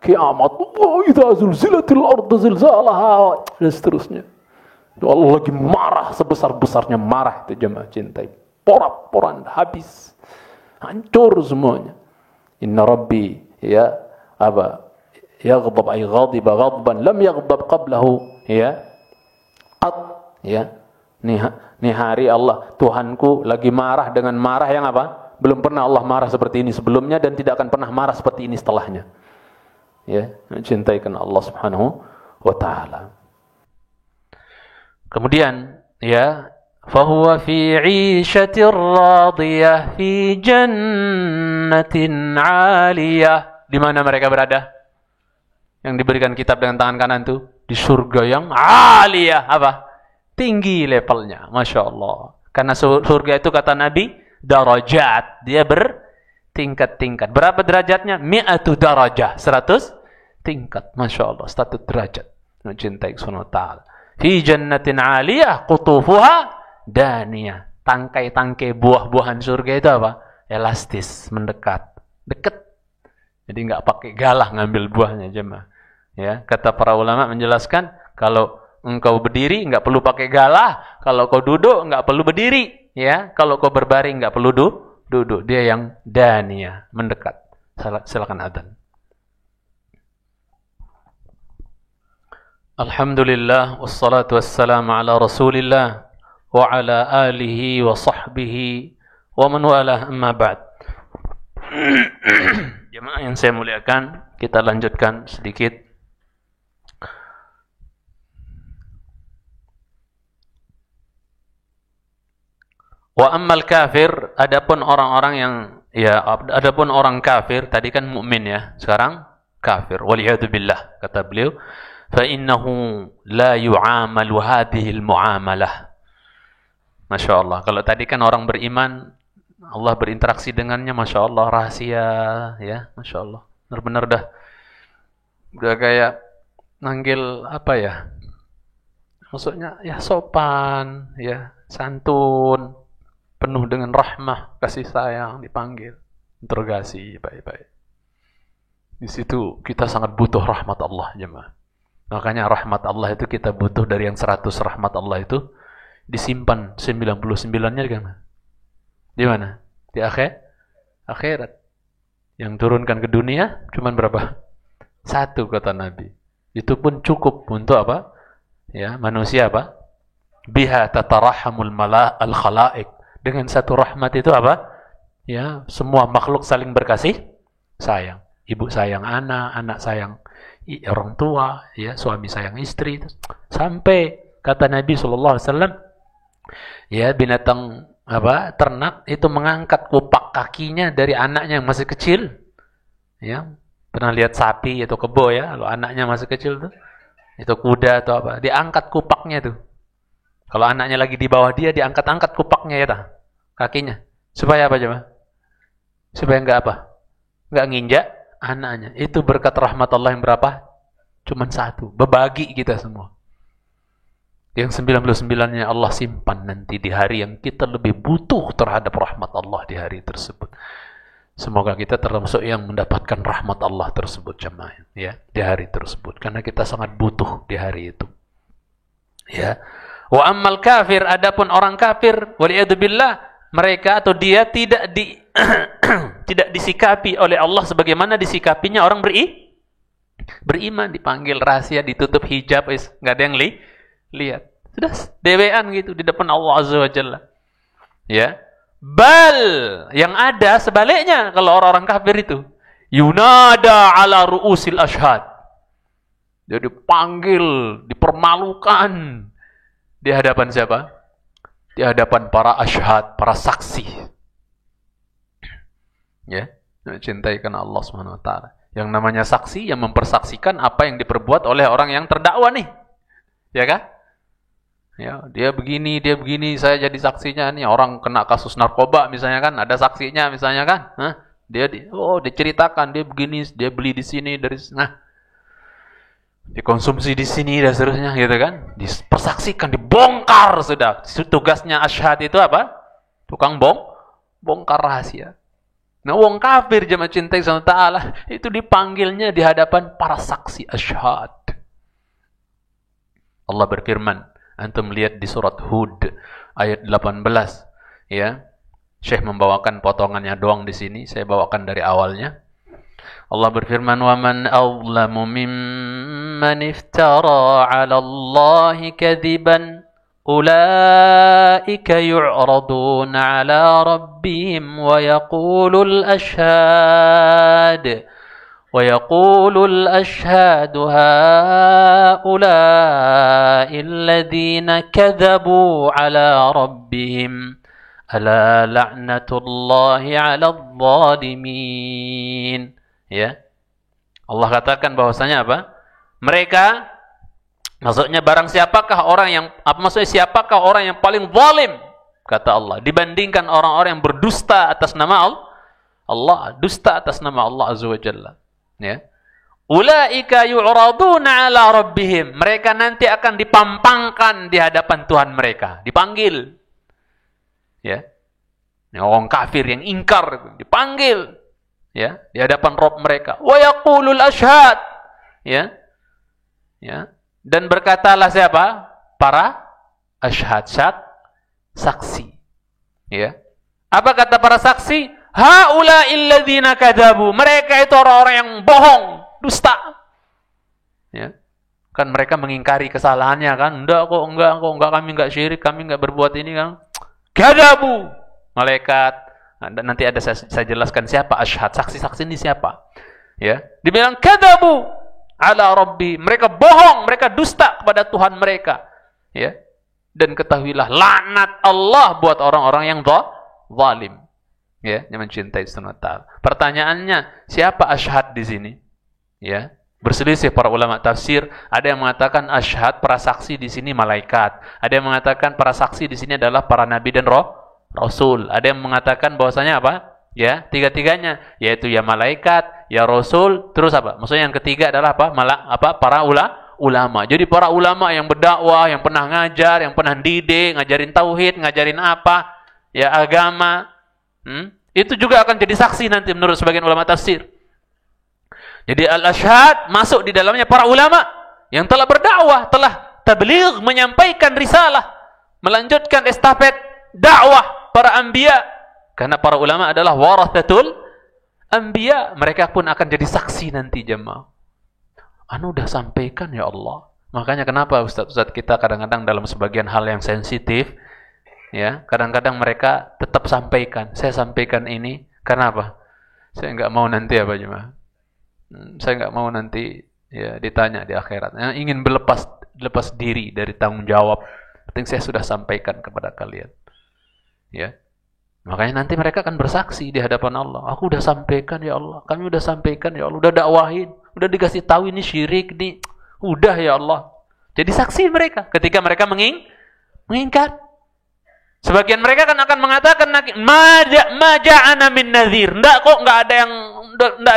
Kiamat. Wa idza zulzilatil ardu zilzalaha, dan seterusnya. Allah lagi marah, sebesar-besarnya marah itu, jemaah cintai. Porak-poranda, habis. Hancur semuanya. Inna Rabbi, ya, yaghdab ay ghadiba ghadban lam yaghdab qablahu, ya. Ya. Nih hari Allah, Tuhanku lagi marah dengan marah yang apa? Belum pernah Allah marah seperti ini sebelumnya dan tidak akan pernah marah seperti ini setelahnya. Ya, cintai karena Allah Subhanahu wa taala. Kemudian, ya, fahuwa fi 'ishatir radiyah fi jannatin 'aliyah. Di mana mereka berada? Yang diberikan kitab dengan tangan kanan itu di surga yang 'aliyah. Apa? Tinggi levelnya, Masya Allah. Karena surga itu kata Nabi darajat, dia bertingkat-tingkat. Berapa derajatnya? 100 darajah, 100 tingkat. Masya Allah, 100 derajat. Mencintai Subhanahu wa ta'ala. Fi jannatin 'aliyah qutufuha daniyah. Tangkai-tangkai buah-buahan surga itu apa? Elastis, mendekat, dekat. Jadi enggak pakai galah ngambil buahnya, jemaah. Ya, kata para ulama menjelaskan, kalau engkau berdiri enggak perlu pakai galah, kalau kau duduk enggak perlu berdiri, ya. Kalau kau berbaring enggak perlu duduk. Dia yang daniyah, mendekat. Silakan adzan. Alhamdulillah wassalatu wassalamu ala Rasulillah wa ala alihi wa sahbihi wa man walah, amma ba'd. Jemaah yang saya muliakan, kita lanjutkan sedikit. Wa ammal kafir, adapun orang-orang yang adapun orang kafir, tadi kan mukmin ya, sekarang kafir. Waliyadu billah, kata beliau, fa innahu la yu'amalu hadhihi al-mu'amalah. Masya Allah. Kalau tadi kan orang beriman, Allah berinteraksi dengannya, Masya Allah, rahasia, ya, Masya Allah. Benar-benar udah kayak manggil apa ya? Maksudnya ya sopan, ya, santun, penuh dengan rahmah, kasih sayang, dipanggil, interogasi, baik-baik. Di situ kita sangat butuh rahmat Allah, jemaah. Makanya rahmat Allah itu kita butuh. Dari yang 100 rahmat Allah itu disimpan 99-nya di mana? Di mana? Di akhirat. Yang turunkan ke dunia cuman berapa? 1 kata Nabi. Itu pun cukup untuk apa? Ya, manusia apa? Biha tatarahamul al-khalaik. Dengan 1 rahmat itu apa? Ya, semua makhluk saling berkasih sayang. Ibu sayang anak, anak sayang orang tua, ya, suami sayang istri. Sampai kata Nabi SAW, ya, binatang apa, ternak itu mengangkat kupak kakinya dari anaknya yang masih kecil. Ya, pernah lihat sapi atau kebo ya, kalau anaknya masih kecil tuh, itu kuda atau apa, diangkat kupaknya tuh. Kalau anaknya lagi di bawah dia, diangkat-angkat kupaknya ya, kakinya. Supaya apa coba? Supaya enggak apa? Enggak nginjak anaknya. Itu berkat rahmat Allah yang berapa? Cuman 1. Berbagi kita semua. Yang 99-nya Allah simpan nanti di hari yang kita lebih butuh terhadap rahmat Allah di hari tersebut. Semoga kita termasuk yang mendapatkan rahmat Allah tersebut, jemaah, ya, di hari tersebut. Karena kita sangat butuh di hari itu. Ya. Wa ammal kafir, adapun orang kafir, waliyadzubillah, mereka atau dia tidak tidak disikapi oleh Allah sebagaimana disikapinya orang beriman, dipanggil rahasia, ditutup hijab, nggak ada yang lihat. Sudah dewean gitu di depan Allah Azza wa Jalla. Ya. Bal, yang ada sebaliknya kalau orang-orang kafir itu, yunada ala ru'usil ashhad. Dia dipanggil, dipermalukan di hadapan siapa? Di hadapan para ashhad, para saksi. Ya, cintai karena Allah Subhanahu wa taala. Yang namanya saksi yang mempersaksikan apa yang diperbuat oleh orang yang terdakwa nih. Ya kan? Ya, dia begini, saya jadi saksinya nih, orang kena kasus narkoba misalnya kan, ada saksinya misalnya kan. Diceritakan dia begini, dia beli di sini dari dikonsumsi di sini dan seterusnya gitu kan. Dipersaksikan, dibongkar sudah. Tugasnya ashhad itu apa? Tukang bongkar rahasia. Nah, wong kafir jemaah cintai sama Ta'ala itu dipanggilnya di hadapan para saksi ashhad. Allah berfirman, antum lihat di surat Hud ayat 18, ya. Syekh membawakan potongannya doang di sini, saya bawakan dari awalnya. Allah berfirman, "Wa man azlamu mimman iftara 'ala Allahi kadziban ulaika yu'raduna 'ala rabbihim wa yaqulul ashhad وَيَقُولُ الْأَشْهَادُ هَؤُلَاءِ الَّذِينَ كَذَبُوا عَلَى رَبِّهِمْ أَلَا لَعْنَةُ اللَّهِ عَلَى الظَّالِمِينَ. Ya. Allah katakan bahwasanya apa? Mereka, maksudnya barang siapakah orang yang, siapakah orang yang paling zalim, kata Allah, dibandingkan orang-orang yang berdusta atas nama Allah, dusta atas nama Allah Azza wa Jalla. Ya. Ulaika yu'raduna ala rabbihim. Mereka nanti akan dipampangkan di hadapan Tuhan mereka, dipanggil. Ya. Orang kafir yang ingkar dipanggil, ya, di hadapan Rabb mereka. Wa yaqulul ashhad. Ya. Ya. Dan berkatalah siapa? Para ashhad, saksi. Ya. Apa kata para saksi? Haula'il ladzina kadzabu. Mereka itu orang-orang yang bohong, dusta. Ya. Kan mereka mengingkari kesalahannya kan? Enggak kami enggak syirik, kami enggak berbuat ini kan. Kadzabu. Malaikat. Nanti ada saya jelaskan siapa ashhad, saksi-saksi ini siapa. Ya. Dibilang kadzabu ala rabbi. Mereka bohong, mereka dusta kepada Tuhan mereka. Ya. Dan ketahuilah laknat Allah buat orang-orang yang zalim. Ya, yang mencintai sunnah ta'ala. Pertanyaannya, siapa ashhad di sini? Ya, berselisih para ulama tafsir. Ada yang mengatakan ashhad, para saksi di sini malaikat. Ada yang mengatakan para saksi di sini adalah para nabi dan rasul. Ada yang mengatakan bahwasanya apa? Ya, tiga-tiganya, yaitu ya malaikat, ya rasul, terus apa? Maksudnya yang ketiga adalah apa? Para ulama. Jadi para ulama yang berdakwah, yang pernah ngajar, yang pernah didik, ngajarin tauhid, ngajarin apa? Ya, agama. Itu juga akan jadi saksi nanti menurut sebagian ulama tafsir. Jadi al-ashhad masuk di dalamnya para ulama yang telah berdakwah, telah tabligh, menyampaikan risalah, melanjutkan estafet dakwah para anbiya. Karena para ulama adalah warathatul anbiya, mereka pun akan jadi saksi nanti jemaah. Anu udah sampaikan ya Allah. Makanya kenapa ustaz-ustaz kita kadang-kadang dalam sebagian hal yang sensitif, ya, kadang-kadang mereka tetap sampaikan. Saya sampaikan ini karena apa? Saya nggak mau nanti apa jemaah. Saya nggak mau nanti ya ditanya di akhirat. Ingin lepas diri dari tanggung jawab. Penting saya sudah sampaikan kepada kalian. Ya. Makanya nanti mereka akan bersaksi di hadapan Allah. Aku udah sampaikan ya Allah. Kami udah sampaikan ya Allah. Udah dakwahin. Udah dikasih tahu ini syirik nih. Udah ya Allah. Jadi saksi mereka ketika mereka mengingkar. Sebagian mereka kan akan mengatakan maja'ana min nadhir. Enggak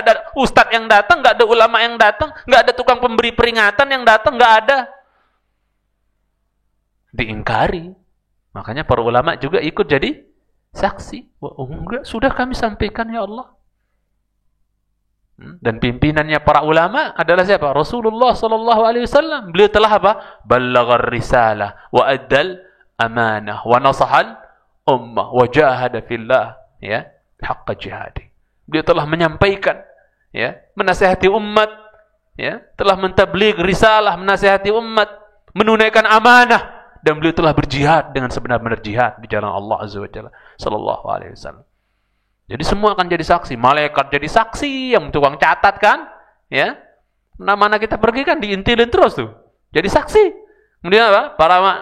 ada ustadz yang datang, enggak ada ulama yang datang, enggak ada tukang pemberi peringatan yang datang, enggak ada. Diingkari. Makanya para ulama juga ikut jadi saksi. Oh, enggak, sudah kami sampaikan ya Allah. Dan pimpinannya para ulama adalah siapa? Rasulullah sallallahu alaihi wasallam. Beliau telah apa? Ballaghar risalah wa addal amanah wa nasahal ummah wa jahada fillah, ya, haqqa jihadi. Dia telah menyampaikan, ya, menasihati umat, ya, telah mentabligh risalah, menasihati umat, menunaikan amanah, dan beliau telah berjihad dengan sebenar-benar jihad di jalan Allah Azza wa Jalla sallallahu alaihi wasallam. Jadi semua akan jadi saksi. Malaikat jadi saksi, yang tukang catat kan, ya. Mana kita pergi kan diintilin terus tuh. Jadi saksi. Kemudian apa?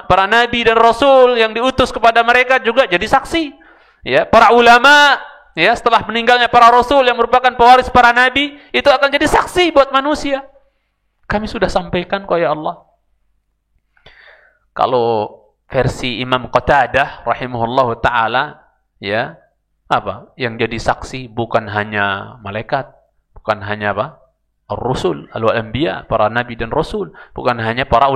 Para nabi dan rasul yang diutus kepada mereka juga jadi saksi. Ya, para ulama, ya, setelah meninggalnya para rasul yang merupakan pewaris para nabi, itu akan jadi saksi buat manusia. Kami sudah sampaikan kok ya Allah. Kalau versi Imam Qatadah rahimahullahu taala, ya, apa? Yang jadi saksi bukan hanya malaikat, bukan hanya apa? Ar-rusul, al-anbiya, para nabi dan rasul, bukan hanya para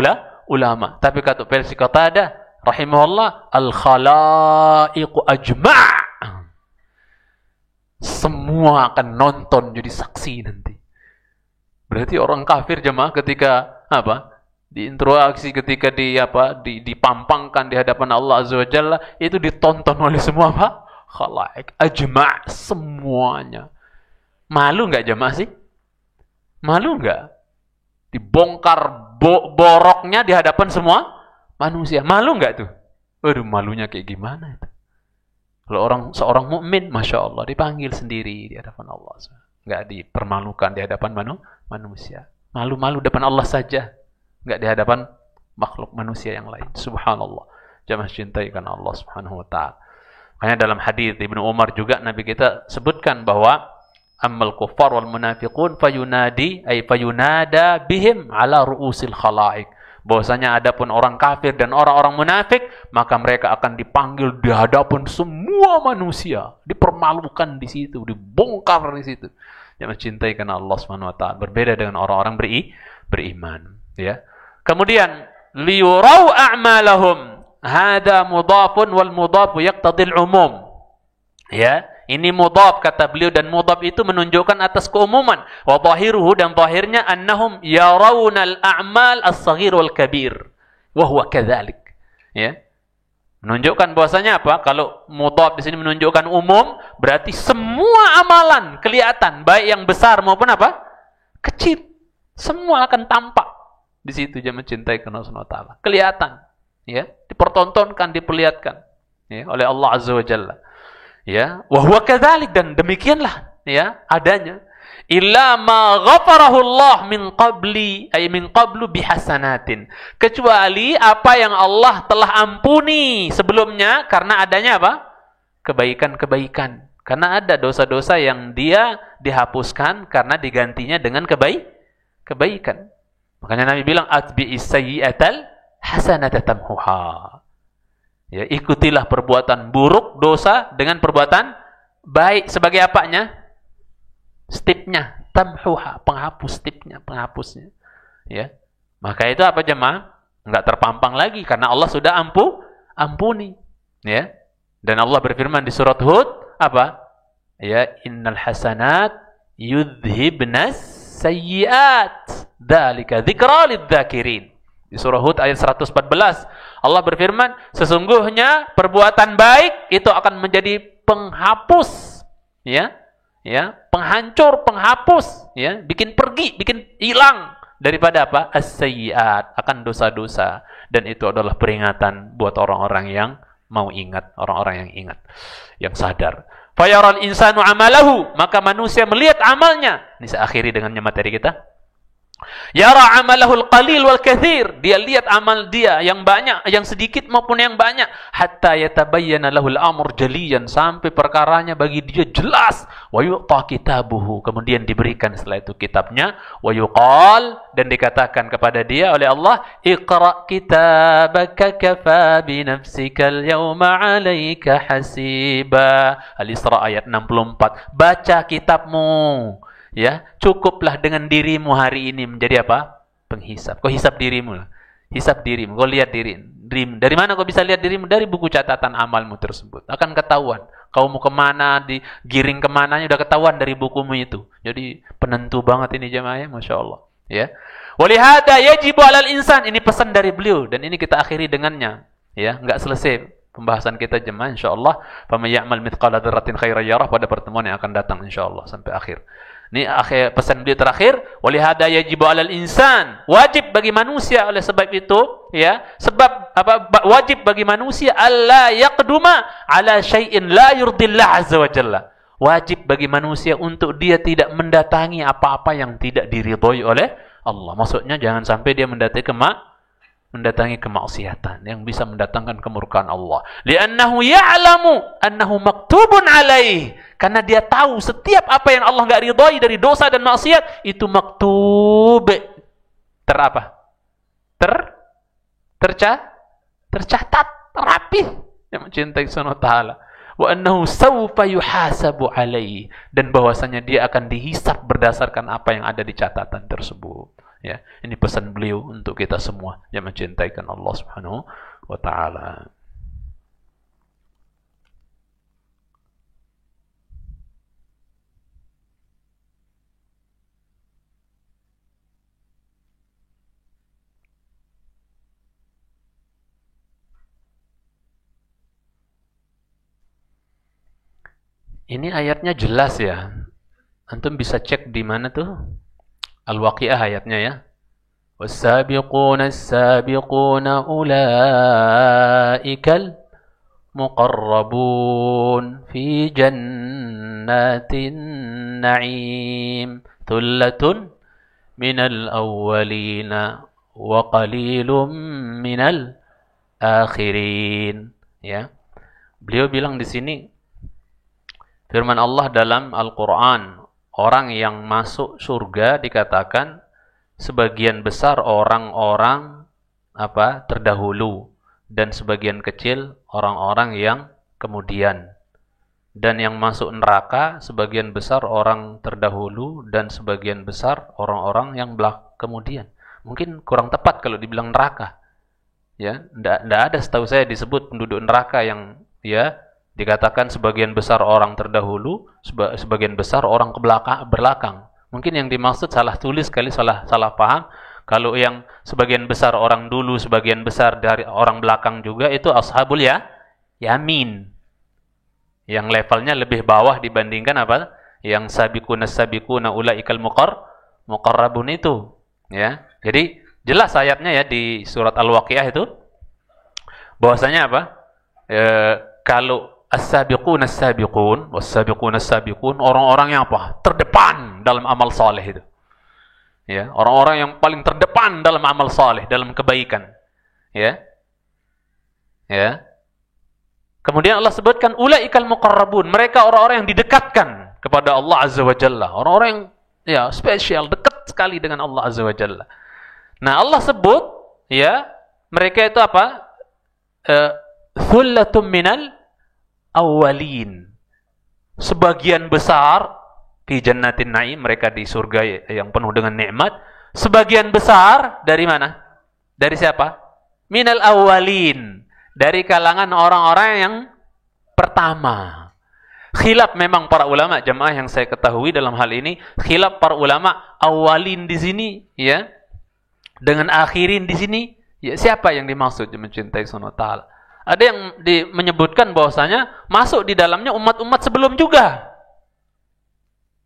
ulama, tapi kata versi Qatadah rahimahullah, al-khalaiqu ajma'. Semua akan nonton jadi saksi nanti. Berarti orang kafir jemaah ketika apa? Diinteraksi, ketika dipampangkan di hadapan Allah Azza wa Jalla, itu ditonton oleh semua apa? Khalaik ajma', semuanya. Malu enggak jemaah sih? Malu enggak? Dibongkar boroknya di hadapan semua manusia. Malu enggak tuh? Waduh, malunya kayak gimana itu? Kalau seorang mukmin, masya Allah, dipanggil sendiri di hadapan Allah. nggak dipermalukan di hadapan manusia. Malu-malu depan Allah saja, nggak di hadapan makhluk manusia yang lain. Subhanallah. Jamaah cintai karena Allah Subhanahu wa taala. Makanya dalam hadis Ibnu Umar juga Nabi kita sebutkan bahwa ammal kuffar wal munafiqun fayunada bihim ala ru'usil khalaiq. Bahwasanya adapun orang kafir dan orang-orang munafik, maka mereka akan dipanggil di hadapan semua manusia, dipermalukan di situ, dibongkar di situ. Yang mencintai karena Allah Subhanahu wa taala, berbeda dengan orang-orang beriman, ya. Kemudian liyurau a'malahum, hada mudhafun wal mudhafu yaqtadil umum. Ya, ini mudhaf kata beliau, dan mudhaf itu menunjukkan atas keumuman. Wa dhahiruhu, dan zahirnya annahum yarawnal a'mal as-saghir wal kabir. Wa huwa kadzalik. Ya. Menunjukkan bahwasanya apa? Kalau mudhaf di sini menunjukkan umum, berarti semua amalan kelihatan, baik yang besar maupun apa? Kecil. Semua akan tampak di situ dia mencintai karena Allah Subhanahu wa taala. Kelihatan, ya, dipertontonkan, diperlihatkan, ya, oleh Allah Azza wa Jalla. Ya, wa huwa kadzalik, dan demikianlah, ya, adanya. Illa ma ghafarahu Allah min qablu bihasanatin. Kecuali apa yang Allah telah ampuni sebelumnya karena adanya apa? Kebaikan-kebaikan. Karena ada dosa-dosa yang dia dihapuskan karena digantinya dengan kebaikan. Makanya Nabi bilang atbi'is sayyi'atal hasanata tamhuha. Ya, ikutilah perbuatan buruk, dosa dengan perbuatan baik. Sebagai apanya? Stipnya, tamhuha, penghapus stipnya, penghapusnya. Ya. Maka itu apa jemaah? Enggak terpampang lagi karena Allah sudah ampuni. Ya. Dan Allah berfirman di surat Hud apa? Ya, innal hasanat yudhibnas sayyiat. Dzalika dzikra lidzakirin. Di surah Hud ayat 114. Allah berfirman, sesungguhnya perbuatan baik itu akan menjadi penghapus, ya, penghancur, penghapus, ya, bikin pergi, bikin hilang daripada apa? As-sayyiat, akan dosa-dosa. Dan itu adalah peringatan buat orang-orang yang mau ingat, orang-orang yang ingat, yang sadar. Fayaral insanu amalahu, maka manusia melihat amalnya. Ini saya akhiri dengan materi kita. Yara amalahul qalil wal katsir, dia lihat amal dia yang banyak, yang sedikit maupun yang banyak, hatta yatabayyana lahul amr jaliyan, sampai perkaranya bagi dia jelas. Wa yu'ta kitabuhu, kemudian diberikan setelah itu kitabnya. Wa yuqal, dan dikatakan kepada dia oleh Allah, iqra kitabaka kafa bi nafsikal yawma 'alaika hasiba. Al-Isra ayat 64. Baca kitabmu. Ya, cukuplah dengan dirimu hari ini menjadi apa? Penghisap. Kau hisap dirimu lah. Hisap dirimu. Kau lihat dirimu. Dari mana kau bisa lihat dirimu? Dari buku catatan amalmu tersebut. Akan ketahuan. Kau mau kemana, digiring kemananya, udah ketahuan dari bukumu itu. Jadi penentu banget ini jemaah, ya, Masya Allah. Ya. Walihada yajibu alal insan. Ini pesan dari beliau. Dan ini kita akhiri dengannya. Ya, enggak selesai pembahasan kita jemaah, insyaAllah. Faman ya'mal mithqala dzarratin khairan yarah, pada pertemuan yang akan datang insyaAllah sampai akhir. Ini akhir pesan beliau terakhir, walihada yajibu 'alal insan, wajib bagi manusia, oleh sebab itu, ya, sebab apa, wajib bagi manusia alla yaqduma 'ala syai'in la yurdillah azza wa jalla. Wajib bagi manusia untuk dia tidak mendatangi apa-apa yang tidak diridhoi oleh Allah. Maksudnya jangan sampai dia mendatangi kemaksiatan yang bisa mendatangkan kemurkaan Allah. Li'annahu ya'lamu annahu maktubun alaih. Karena dia tahu setiap apa yang Allah enggak ridhai dari dosa dan maksiat itu maktub. Tercatat, rapi, yang mencintai Subhanahu wa taala. Wa annahu sawfa yuhasabu alaihi, dan bahwasanya dia akan dihisab berdasarkan apa yang ada di catatan tersebut. Ya, ini pesan beliau untuk kita semua yang mencintaikan Allah Subhanahu wa taala. Ini ayatnya jelas ya. Antum bisa cek di mana tuh? Al-Waqi'ah ayatnya ya. Was-sabiquna as-sabiquna ulaikal muqarrabun fi jannatin na'im thullatun minal awwalina wa qalilum minal akhirin. Ya. Beliau bilang di sini firman Allah dalam Al-Qur'an, orang yang masuk surga dikatakan sebagian besar orang-orang terdahulu dan sebagian kecil orang-orang yang kemudian. Dan yang masuk neraka sebagian besar orang terdahulu dan sebagian besar orang-orang yang kemudian. Mungkin kurang tepat kalau dibilang neraka. Ya, enggak ada setahu saya disebut penduduk neraka yang dikatakan sebagian besar orang terdahulu, sebagian besar orang belakang. Mungkin yang dimaksud salah tulis kali, salah paham. Kalau yang sebagian besar orang dulu, sebagian besar dari orang belakang juga, itu ashabul yamin. Yang levelnya lebih bawah dibandingkan yang sabiquna ulaikal muqarrabun itu. Ya. Jadi jelas ayatnya ya di surat Al-Waqiah itu bahwasanya kalau as-sabiqun was-sabiqun orang-orang yang terdepan dalam amal saleh itu. Ya, orang-orang yang paling terdepan dalam amal saleh, dalam kebaikan. Ya. Ya. Kemudian Allah sebutkan ulaikal muqarrabun, mereka orang-orang yang didekatkan kepada Allah Azza wa Jalla. Orang-orang yang spesial, dekat sekali dengan Allah Azza wa Jalla. Nah, Allah sebut mereka itu thullatum minal awwalin. Sebagian besar fi jannatin na'im, mereka di surga yang penuh dengan nikmat. Sebagian besar dari mana? Dari siapa? Minal awwalin, dari kalangan orang-orang yang pertama. Khilaf memang para ulama, jamaah yang saya ketahui dalam hal ini, khilaf para ulama awwalin di sini dengan akhirin di sini, siapa yang dimaksud mencintai Subhanahu wa taala? Ada yang menyebutkan bahwasanya masuk di dalamnya umat-umat sebelum juga.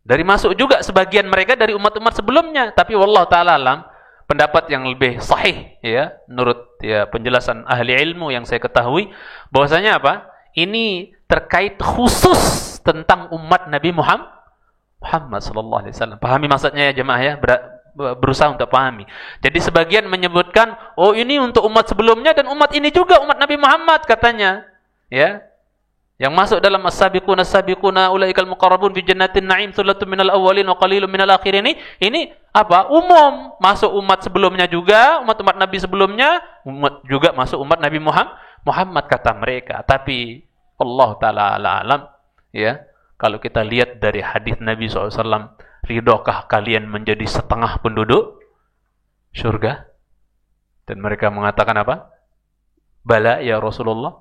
Dari masuk juga sebagian mereka dari umat-umat sebelumnya, tapi wallahu taala alam, pendapat yang lebih sahih menurut penjelasan ahli ilmu yang saya ketahui bahwasanya ini terkait khusus tentang umat Nabi Muhammad sallallahu alaihi wasallam. Pahami maksudnya ya jemaah ya, berusaha untuk pahami. Jadi sebagian menyebutkan ini untuk umat sebelumnya dan umat ini juga umat Nabi Muhammad katanya. Ya. Yang masuk dalam as-sabiquna ulaikal muqarrabun fi jannatin na'im thullatun minal awwalin wa qalilun minal akhirin ini umum, masuk umat sebelumnya juga, umat-umat Nabi sebelumnya, juga masuk umat Nabi Muhammad kata mereka. Tapi Allah taala alam kalau kita lihat dari hadis Nabi SAW, ridhokah kalian menjadi setengah penduduk surga? Dan mereka mengatakan Bala ya Rasulullah.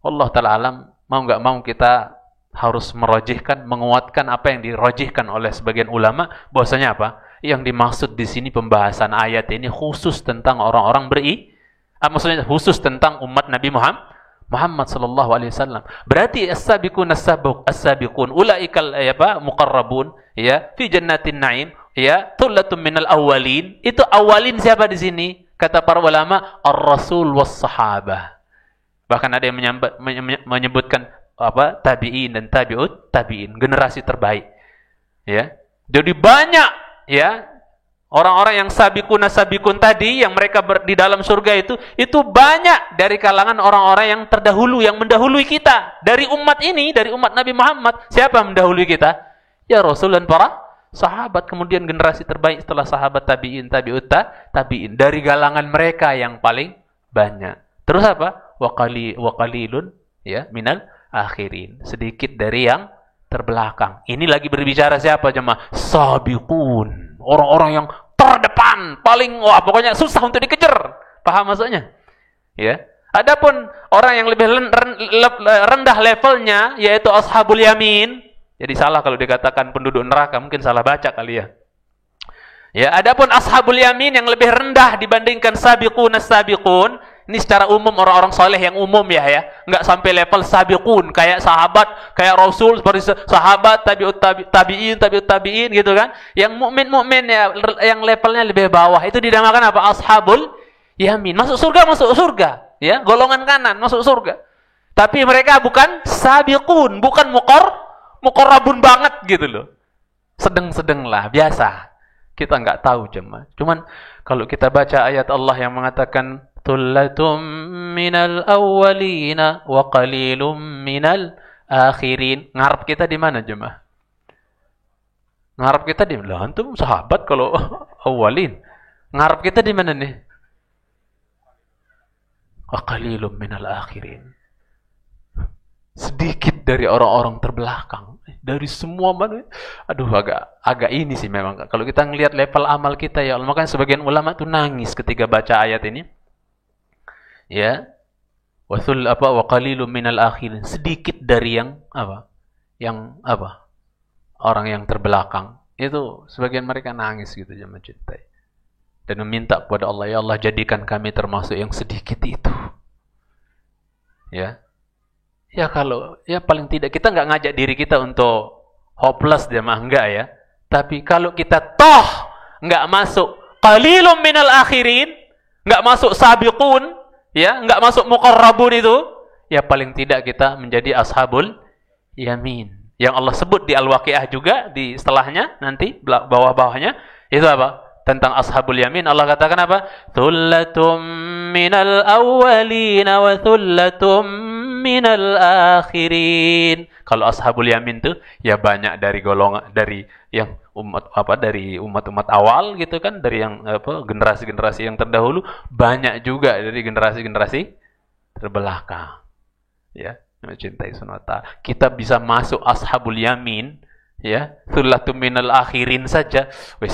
Allah taala alam, mau nggak mau kita harus merojihkan, menguatkan apa yang dirojihkan oleh sebagian ulama, bahwasanya yang dimaksud di sini pembahasan ayat ini khusus tentang orang-orang maksudnya khusus tentang umat Nabi Muhammad sallallahu alaihi wasallam. Berarti as-sabiqun ulaikal muqarrabun fi jannatin na'im thullatun minal awwalin. Itu awalin siapa di sini? Kata para ulama ar-rasul was sahabah. Bahkan ada yang menyebutkan tabi'in dan tabi'in, generasi terbaik. Ya. Jadi banyak orang-orang yang sabiqun tadi yang mereka di dalam surga itu banyak dari kalangan orang-orang yang terdahulu, yang mendahului kita dari umat ini, dari umat Nabi Muhammad. Siapa yang mendahului kita? Ya Rasul dan para sahabat. Kemudian generasi terbaik setelah sahabat tabi'in, tabi'in dari kalangan mereka yang paling banyak. Terus wa qalilun minal akhirin, sedikit dari yang terbelakang. Ini lagi berbicara siapa jemaah? Sabiqun, orang-orang yang terdepan, paling pokoknya susah untuk dikejar. Paham maksudnya? Ya. Adapun orang yang lebih rendah levelnya yaitu ashabul yamin. Jadi salah kalau dikatakan penduduk neraka, mungkin salah baca kali ya. Ya, adapun ashabul yamin yang lebih rendah dibandingkan sabiqun. Ini secara umum orang-orang soleh yang umum nggak sampai level sabiqun kayak sahabat, kayak Rasul, seperti sahabat, tabi'in gitu kan. Yang mukmin yang levelnya lebih bawah itu dinamakan ashabul yamin. Masuk surga, golongan kanan masuk surga. Tapi mereka bukan sabiqun, bukan muqarrabun banget gitu loh. Sedang-sedang lah, biasa. Kita nggak tahu jemaah. Cuman kalau kita baca ayat Allah yang mengatakan Thullatum minal awwalina wa qalilum minal akhirin. Ngarep kita di mana jemaah? Ngarep kita di mana? Antum sahabat kalau awalin. Ngarep kita di mana nih? Wa qalilum minal akhirin. Sedikit dari orang-orang terbelakang. Dari semua mana? Aduh, agak ini sih memang. Kalau kita ngelihat level amal kita ya Allah, makanya sebagian ulama tuh nangis ketika baca ayat ini. Ya. Wa qalilum minal akhirin. Sedikit dari yang apa? Yang apa? Orang yang terbelakang. Itu sebagian mereka nangis gitu jemaah cintai. Dan meminta kepada Allah, ya Allah jadikan kami termasuk yang sedikit itu. Ya. Ya kalau, ya paling tidak kita nggak ngajak diri kita untuk hopeless jemaah, enggak ya. Tapi kalau kita toh nggak masuk qalilum minal akhirin, nggak masuk sabiqun, ya, nggak masuk muqarrabun itu, ya paling tidak kita menjadi ashabul yamin. Yang Allah sebut di Al-Waqiah juga di setelahnya nanti bawah-bawahnya itu apa? Tentang ashabul yamin Allah katakan apa? Thullatum minal awwalin wa thullatum minal akhirin. Kalau ashabul yamin tuh ya banyak dari golongan dari yang dari umat-umat awal gitu kan, dari yang generasi-generasi yang terdahulu, banyak juga dari generasi-generasi terbelakang. Ya, mencintai sunata. Kita bisa masuk ashabul yamin, ya, thullatum minal akhirin saja. Wis.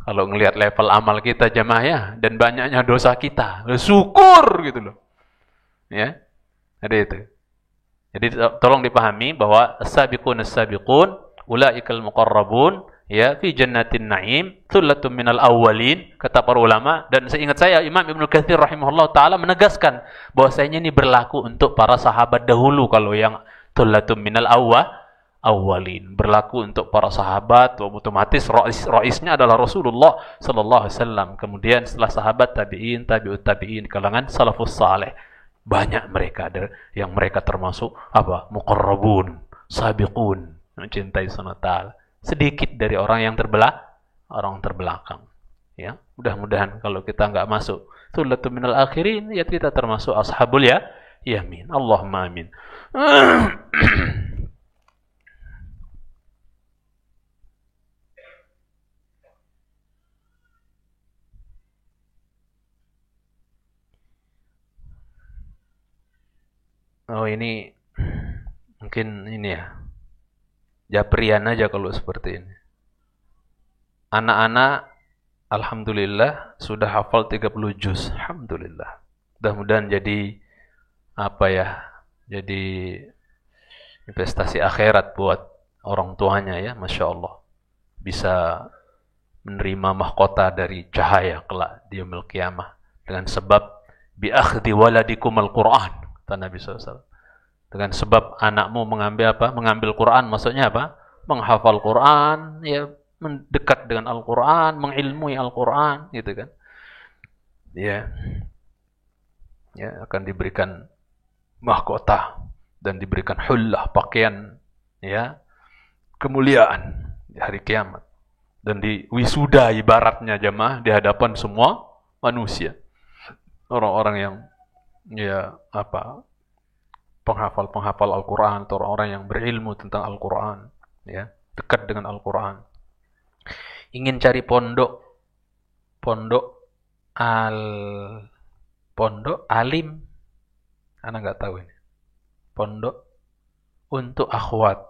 Kalau ngelihat level amal kita jemaah ya, dan banyaknya dosa kita, syukur gitu loh. Ya. Ada itu. Jadi tolong dipahami bahwa as-sabiqun ulaikal muqarrabun, ya, fi jannatin na'im, thullatun minal awwalin, kata para ulama. Dan seingat saya Imam Ibnu Katsir rahimahullah taala menegaskan bahwasanya ini berlaku untuk para sahabat dahulu. Kalau yang thullatun minal awwalin berlaku untuk para sahabat, otomatis raisnya adalah Rasulullah sallallahu alaihi wasallam. Kemudian setelah sahabat, tabi'in, tabi'ut tabi'in, kalangan salafus saleh. Banyak mereka yang mereka termasuk apa? Muqarrabun, sabiqun, mencintai sunnah ta'ala. Sedikit dari orang yang terbelakang. Ya, mudah-mudahan kalau kita nggak masuk thullatun minal akhirin, ya kita termasuk ashabul yamin. Allahumma amin. Oh, ini mungkin ini ya. Japrian aja kalau seperti ini. Anak-anak alhamdulillah sudah hafal 30 juz. Alhamdulillah. Mudah-mudahan jadi apa ya? Jadi investasi akhirat buat orang tuanya ya, Masya Allah. Bisa menerima mahkota dari cahaya kelak di yaumil qiyamah dengan sebab bi akhdhi waladikum al-Qur'an. Kata Nabi SAW. Dengan sebab anakmu mengambil apa? Mengambil Quran, maksudnya apa? Menghafal Quran, ya, mendekat dengan Al-Quran, mengilmui Al-Quran, gitu kan? Ya, ya akan diberikan mahkota dan diberikan hullah, pakaian, ya, kemuliaan di hari kiamat. Dan di wisuda ibaratnya jemaah di hadapan semua manusia. Orang-orang yang ya apa? Penghafal Al-Quran atau orang-orang yang berilmu tentang Al-Quran, ya, dekat dengan Al-Quran. Ingin cari pondok alim, anak nggak tahu ini. Pondok untuk akhwat,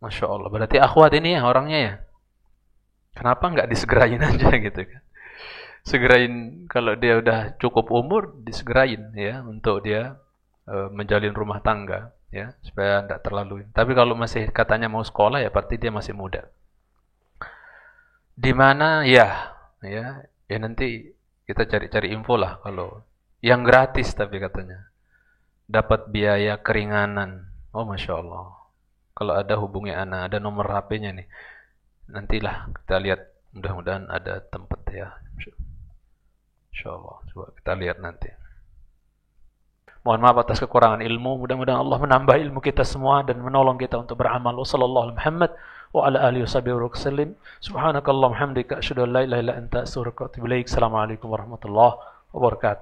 Masya Allah. Berarti akhwat ini ya orangnya ya. Kenapa nggak disegerain aja gitu kan? Segerain kalau dia udah cukup umur, disegerain ya untuk dia menjalin rumah tangga ya supaya tidak terlalu. Tapi kalau masih katanya mau sekolah ya berarti dia masih muda. Di mana ya nanti kita cari-cari info lah kalau yang gratis tapi katanya dapat biaya keringanan. Oh Masya Allah. Kalau ada hubungi ana, ada nomor HP-nya nih. Nantilah kita lihat, mudah-mudahan ada tempat ya. Insya Allah. Coba kita lihat nanti. Mohon maaf atas kekurangan ilmu. Mudah-mudahan Allah menambah ilmu kita semua dan menolong kita untuk beramal. Wassallallahu Muhammad wa ala alihi wasallam. Subhanakallahumma hamdika asyhadu an la ilaha illa anta astaghfiruka wa atubu ilaik. Assalamualaikum warahmatullahi wabarakatuh.